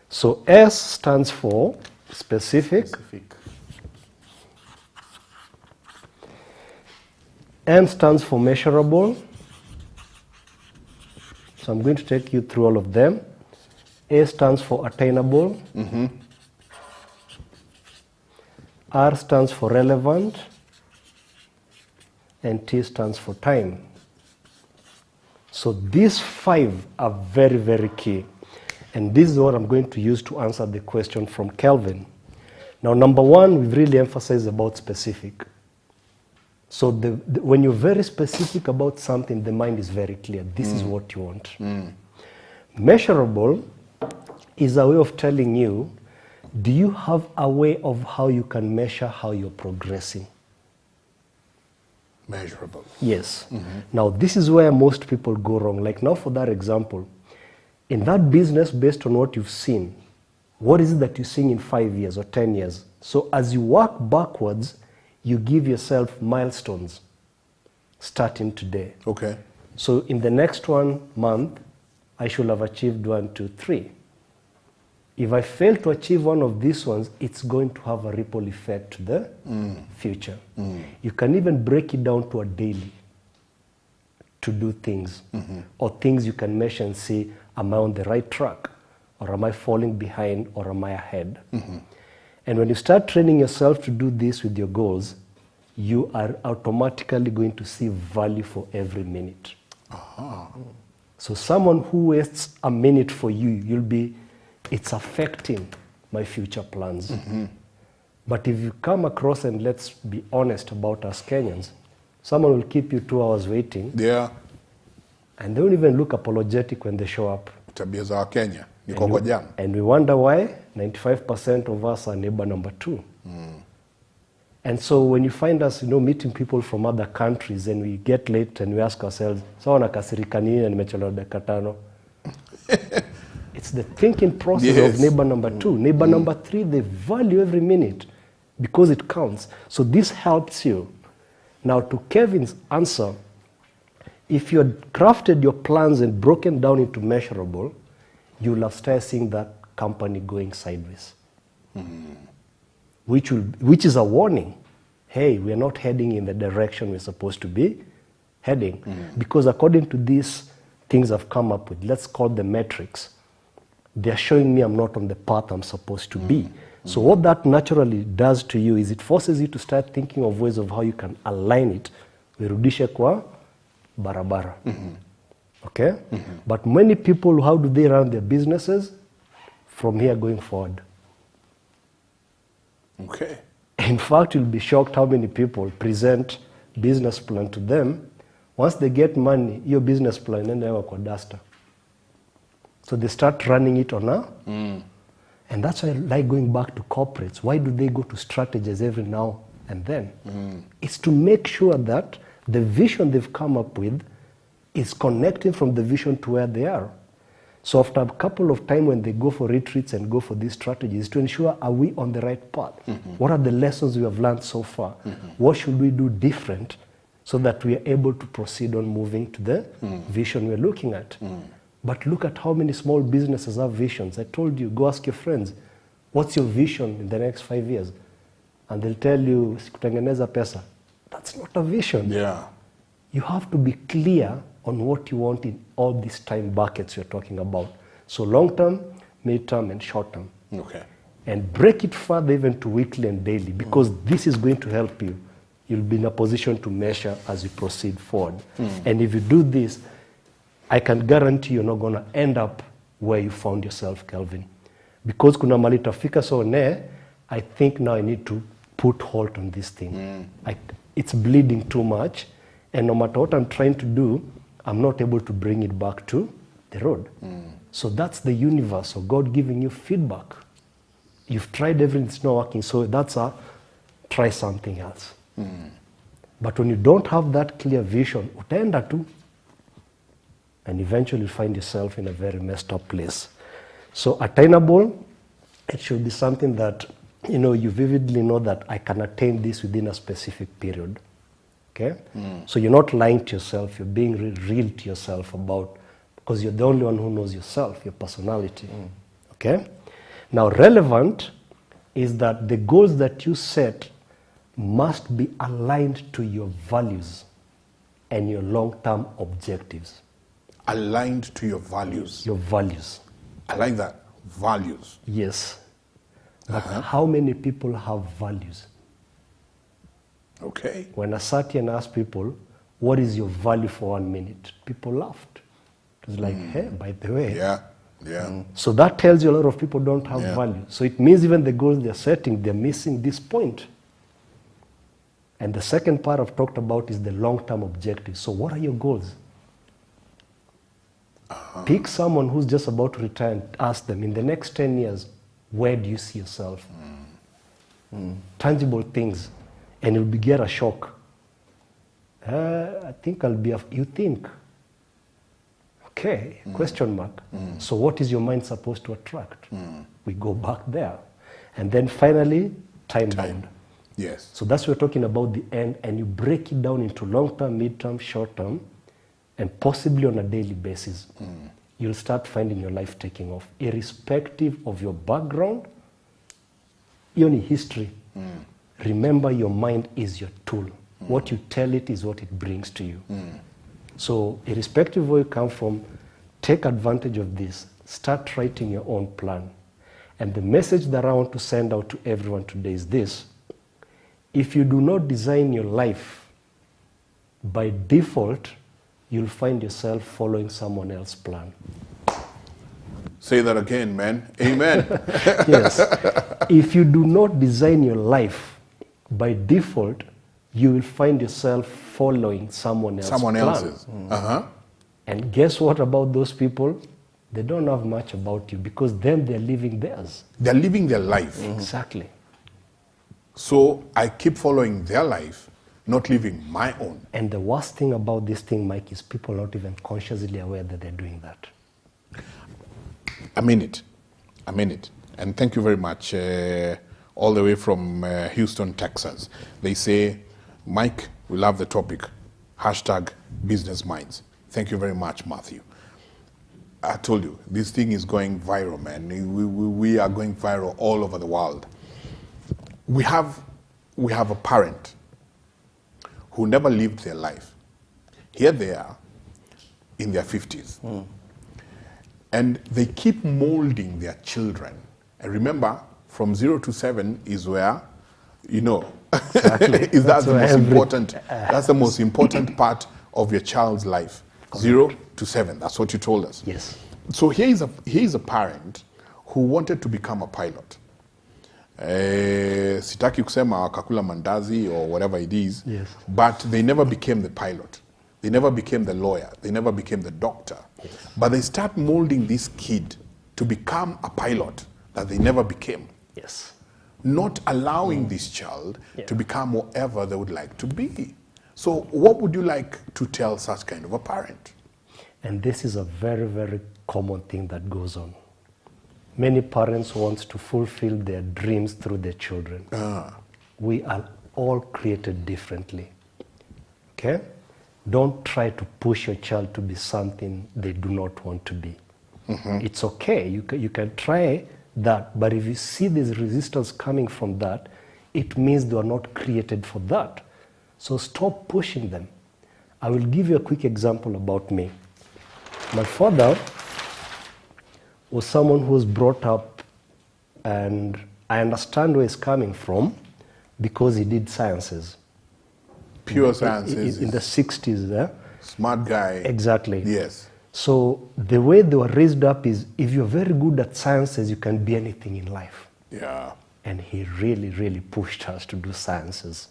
So S stands for specific. M stands for measurable. So I'm going to take you through all of them. A stands for attainable. R stands for relevant. And T stands for time. So these 5 are very, very key. And this is what I'm going to use to answer the question from Kelvin. Now, number 1, we've really emphasized about specific. So when you're very specific about something, the mind is very clear. This is what you want. Measurable is a way of telling you, do you have a way of how you can measure how you're progressing? Measurable. Yes. Now, this is where most people go wrong. Like now, for that example, in that business, based on what you've seen, what is it that you're seeing in 5 years or 10 years? So as you work backwards, you give yourself milestones starting today. Okay. So in the next 1 month, I should have achieved 1, 2, 3. If I fail to achieve one of these ones, it's going to have a ripple effect to the future. You can even break it down to a daily to do things, or things you can measure and see, am I on the right track, or am I falling behind, or am I ahead? And when you start training yourself to do this with your goals, you are automatically going to see value for every minute. So someone who wastes a minute for you, you'll be, it's affecting my future plans. But if you come across, and let's be honest about us Kenyans, someone will keep you 2 hours waiting. Yeah. And they don't even look apologetic when they show up. Tabia za Kenya. Niko kwa jam. And we wonder why 95% of us are neighbor number 2. And so when you find us, meeting people from other countries, and we get late and we ask ourselves, sawa nakasirika nini na nimechelewa dakika 5? It's the thinking process of neighbor number 2. Neighbor number 3, they value every minute because it counts. So this helps you. Now, to Kevin's answer, if you had crafted your plans and broken down into measurable, you'll have started seeing that company going sideways. Which is a warning. Hey, we're not heading in the direction we're supposed to be heading. Because according to these things I've come up with, let's call them metrics, they're showing me I'm not on the path I'm supposed to be. So what that naturally does to you is it forces you to start thinking of ways of how you can align it. Virudishe kwa barabara. Okay? But many people, how do they run their businesses? From here going forward. Okay. In fact, you'll be shocked how many people present business plan to them. Once they get money, your business plan and they have a duster. So they start running it on a... And that's why I like going back to corporates. Why do they go to strategies every now and then? It's to make sure that the vision they've come up with is connecting from the vision to where they are. So after a couple of time when they go for retreats and go for these strategies, to ensure, are we on the right path? What are the lessons we have learned so far? What should we do different so that we are able to proceed on moving to the vision we're looking at? But look at how many small businesses have visions. I told you, go ask your friends, what's your vision in the next 5 years? And they'll tell you, kutengeneza pesa. That's not a vision. Yeah. You have to be clear on what you want in all these time buckets you're talking about. So long-term, mid-term, and short-term. Okay. And break it further even to weekly and daily, because this is going to help you. You'll be in a position to measure as you proceed forward. And if you do this, I can guarantee you're not going to end up where you found yourself, Kelvin. Because kuna mali tafika so ne, I think now I need to put halt on this thing. It's bleeding too much, and no matter what I'm trying to do, I'm not able to bring it back to the road. So that's the universe of God giving you feedback. You've tried everything, it's not working, so that's a try something else. But when you don't have that clear vision, utaenda tu, and eventually you find yourself in a very messed up place. So attainable, it should be something that, you know, you vividly know that I can attain this within a specific period. Okay? So you're not lying to yourself, you're being real to yourself about, because you're the only one who knows yourself, your personality. Okay? Now, relevant is that the goals that you set must be aligned to your values and your long-term objectives. Aligned to your values. Your values. I like that. Values. Yes. But how many people have values? Okay. When I sat here and asked people, what is your value for 1 minute? People laughed. It was like, hey, by the way. Yeah. Yeah. So that tells you a lot of people don't have value. So it means even the goals they're setting, they're missing this point. And the second part I've talked about is the long-term objective. So what are your goals? Pick someone who's just about to retire and ask them, in the next 10 years, where do you see yourself? Tangible things. And you'll get a shock. I think I'll be, you think? Okay, question mark. So what is your mind supposed to attract? We go back there. And then finally, time bound. Yes. So that's what we're talking about the end, and you break it down into long-term, mid-term, short-term, and possibly on a daily basis. You'll start finding your life taking off, irrespective of your background, even history. Remember, your mind is your tool. What you tell it is what it brings to you. So irrespective of where you come from, take advantage of this. Start writing your own plan. And the message that I want to send out to everyone today is this. If you do not design your life, by default, you'll find yourself following someone else's plan. Say that again, man. Amen. Yes. If you do not design your life, by default, you will find yourself following someone else's Someone plan. else's. And guess what about those people? They don't have much about you, because them, they're living theirs. They're living their life. Exactly. So I keep following their life, not living my own. And the worst thing about this thing, Mike, is people are not even consciously aware that they're doing that. I mean it. I mean it. And thank you very much. All the way from Houston, Texas. They say, Mike, we love the topic. Hashtag business minds. Thank you very much, Matthew. I told you, this thing is going viral, man. We are going viral all over the world. We have a parent who never lived their life. Here they are in their 50s. And they keep molding their children. And remember, from 0 to 7 is where, you know, Exactly. that's the most important part of your child's life. Correct. 0 to 7, that's what you told us. Yes. So here is a parent who wanted to become a pilot. Sitaki kusema kakula mandazi or whatever it is, yes. But they never became the pilot. They never became the lawyer. They never became the doctor. Yes. But they start molding this kid to become a pilot that they never became. Yes. Not allowing this child to become whatever they would like to be. So what would you like to tell such kind of a parent? And this is a very, very common thing that goes on. Many parents want to fulfill their dreams through their children. We are all created differently. Okay? Don't try to push your child to be something they do not want to be. It's okay. You can try that, but if you see this resistance coming from that, it means they are not created for that. So stop pushing them. I will give you a quick example about me. My father was someone who was brought up, and I understand where he's coming from because he did sciences. Pure sciences. In the 60s there. Smart guy. Exactly. Yes. So the way they were raised up is, if you're very good at sciences, you can be anything in life. Yeah. And he really, really pushed us to do sciences.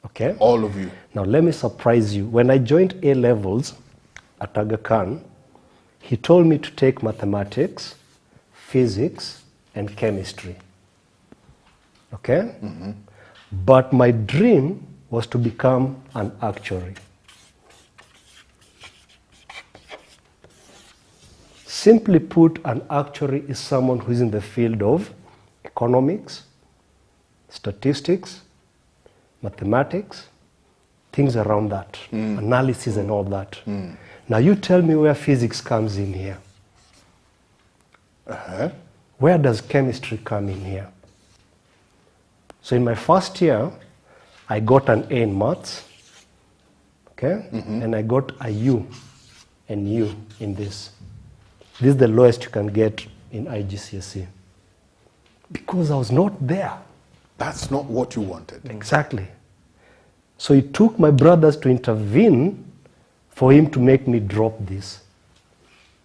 Okay? All of you. Now let me surprise you. When I joined A levels at Aga Khan, he told me to take mathematics, physics, and chemistry. Okay? But my dream was to become an actuary. Simply put, an actuary is someone who is in the field of economics, statistics, mathematics, things around that, analysis and all that. Now you tell me where physics comes in here. Where does chemistry come in here? So in my first year, I got an A in maths, okay? And I got a U and U in this. This is the lowest you can get in IGCSE. Because I was not there. That's not what you wanted. Exactly. So it took my brothers to intervene for him to make me drop this.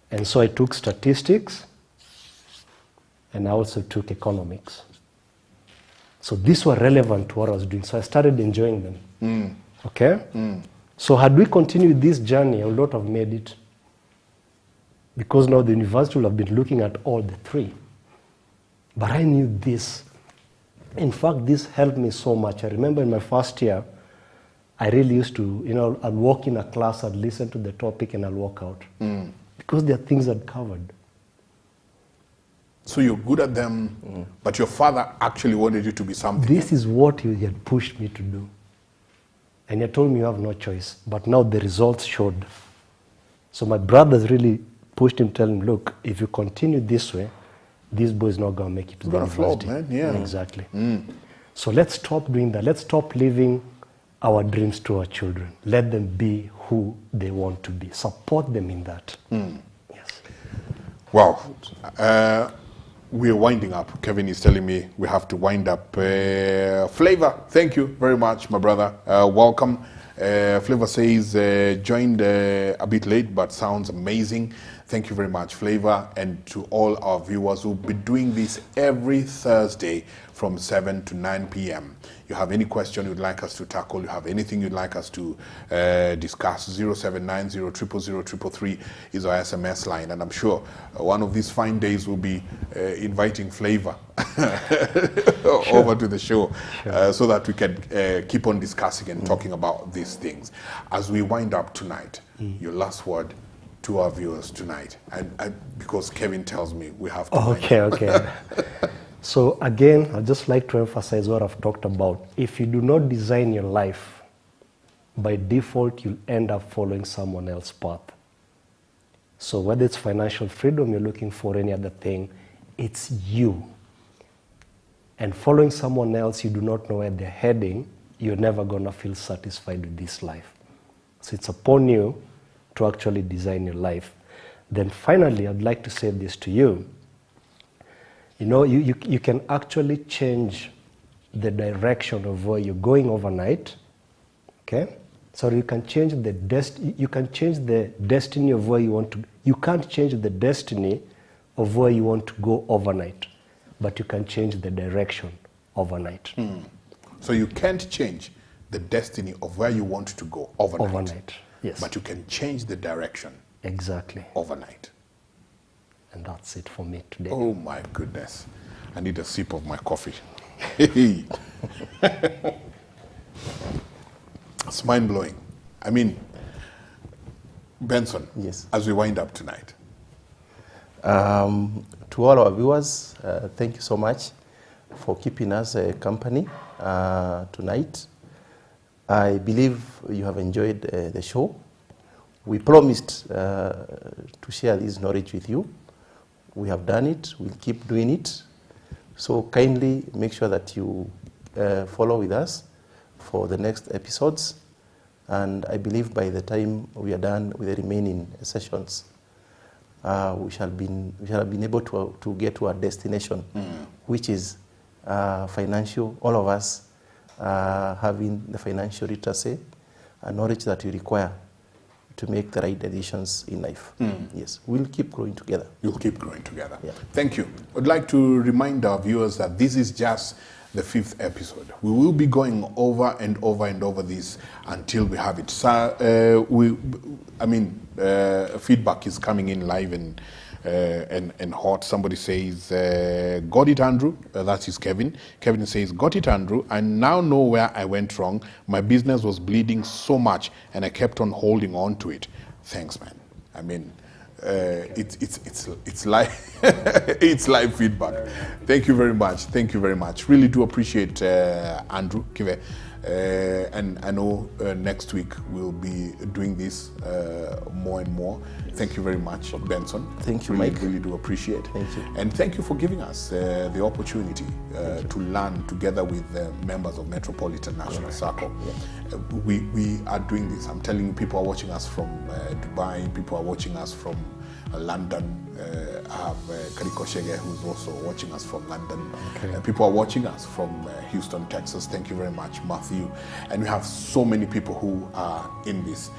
And so I took statistics, and I also took economics. So these were relevant to what I was doing. So I started enjoying them. Okay? So had we continued this journey, I would not have made it. Because now the university will have been looking at all the three. But I knew this. In fact, this helped me so much. I remember in my first year, I really used to, I'd walk in a class, I'd listen to the topic, and I'd walk out. Because there are things I'd covered. So you're good at them, but your father actually wanted you to be something. This is what he had pushed me to do. And he told me you have no choice. But now the results showed. So my brothers really pushed him, telling him, look, if you continue this way, this boy is not going to make it to the university. Man. Yeah. Exactly. So let's stop doing that. Let's stop living our dreams to our children. Let them be who they want to be. Support them in that. Yes. Wow. We're winding up. Kevin is telling me we have to wind up. Flavor, thank you very much, my brother. Welcome. Flavor says, joined a bit late, but sounds amazing. Thank you very much, Flavor, and to all our viewers who'll be doing this every Thursday from 7 to 9 p.m. You have any question you'd like us to tackle, you have anything you'd like us to discuss, 0790-000-333 is our SMS line. And I'm sure one of these fine days we'll be inviting Flavor over to the show so that we can keep on discussing and talking about these things. As we wind up tonight, your last word to our viewers tonight, and because Kevin tells me we have to. Okay. So again, I'd just like to emphasize what I've talked about. If you do not design your life, by default, you'll end up following someone else's path. So whether it's financial freedom you're looking for, any other thing, it's you. And following someone else, you do not know where they're heading, you're never going to feel satisfied with this life. So it's upon you to actually design your life. Then finally, I'd like to say this to you. You can actually change the direction of where you're going overnight. Okay? So you can change the destiny of where you want to. You can't change the destiny of where you want to go overnight, but you can change the direction overnight. So you can't change the destiny of where you want to go overnight. Yes. But you can change the direction. Exactly. Overnight. And that's it for me today. Oh my goodness. I need a sip of my coffee. It's mind-blowing. I mean, Benson, yes, as we wind up tonight, To all our viewers, thank you so much for keeping us company tonight. I believe you have enjoyed the show. We promised to share this knowledge with you. We have done it. We'll keep doing it. So kindly make sure that you follow with us for the next episodes. And I believe by the time we are done with the remaining sessions, we shall have been able to get to our destination, which is financial, all of us having the financial literacy and knowledge that we require to make the right decisions in life. Yes, we'll keep growing together. You'll keep growing together. Yeah. Thank you. I'd like to remind our viewers that this is just the 5th episode. We will be going over and over and over this until we have it. So, feedback is coming in live and hot. Somebody says, got it, Andrew. That is Kevin. Kevin says, got it, Andrew. I now know where I went wrong. My business was bleeding so much and I kept on holding on to it. Thanks, man. I mean, it's live it's live feedback. Thank you very much. Thank you very much. Really do appreciate Andrew Kive. And I know next week we'll be doing this more and more. Thank you very much, Benson. Thank you, really, Mike. Really do appreciate. Thank you. And thank you for giving us the opportunity to learn together with members of Metropolitan National Sacco. Yeah. We are doing this. I'm telling you, people are watching us from Dubai. People are watching us from London. I have Kariko Shege, who's also watching us from London. Okay. People are watching us from Houston, Texas. Thank you very much, Matthew. And we have so many people who are in this,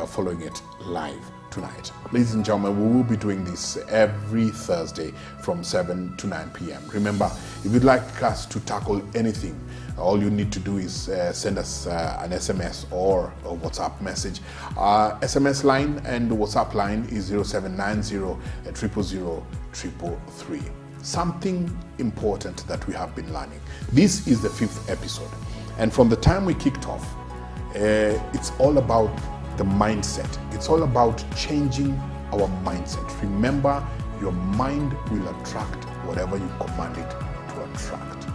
following it live tonight. Ladies and gentlemen, we will be doing this every Thursday from 7 to 9 p.m. Remember, if you'd like us to tackle anything, all you need to do is send us an SMS or a WhatsApp message. Our SMS line and the WhatsApp line is 0790 000 333. Something important that we have been learning. This is the 5th episode. And from the time we kicked off, it's all about the mindset. It's all about changing our mindset. Remember, your mind will attract whatever you command it to attract.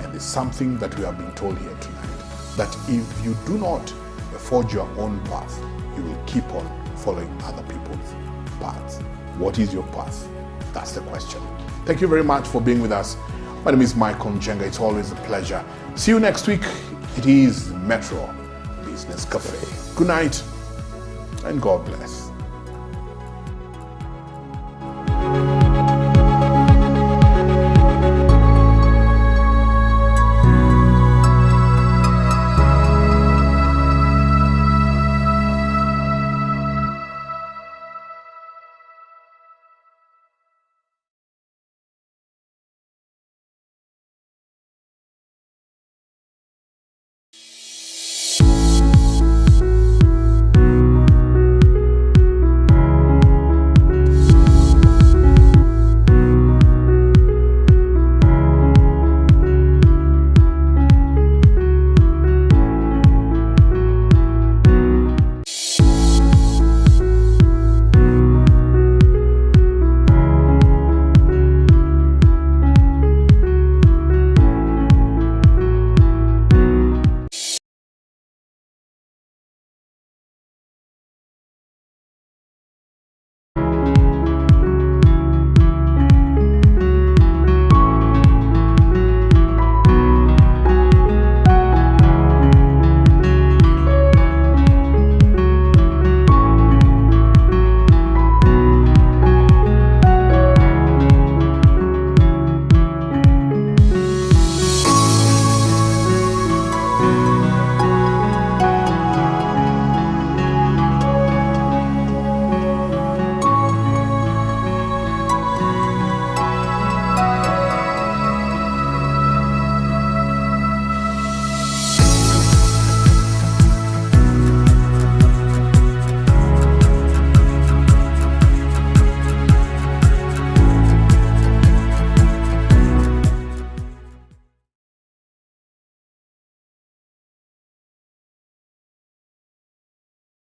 And there's something that we have been told here tonight, that if you do not forge your own path, you will keep on following other people's paths. What is your path? That's the question. Thank you very much for being with us. My name is Michael Njenga. It's always a pleasure. See you next week. It is Metro Business Café. Good night and God bless.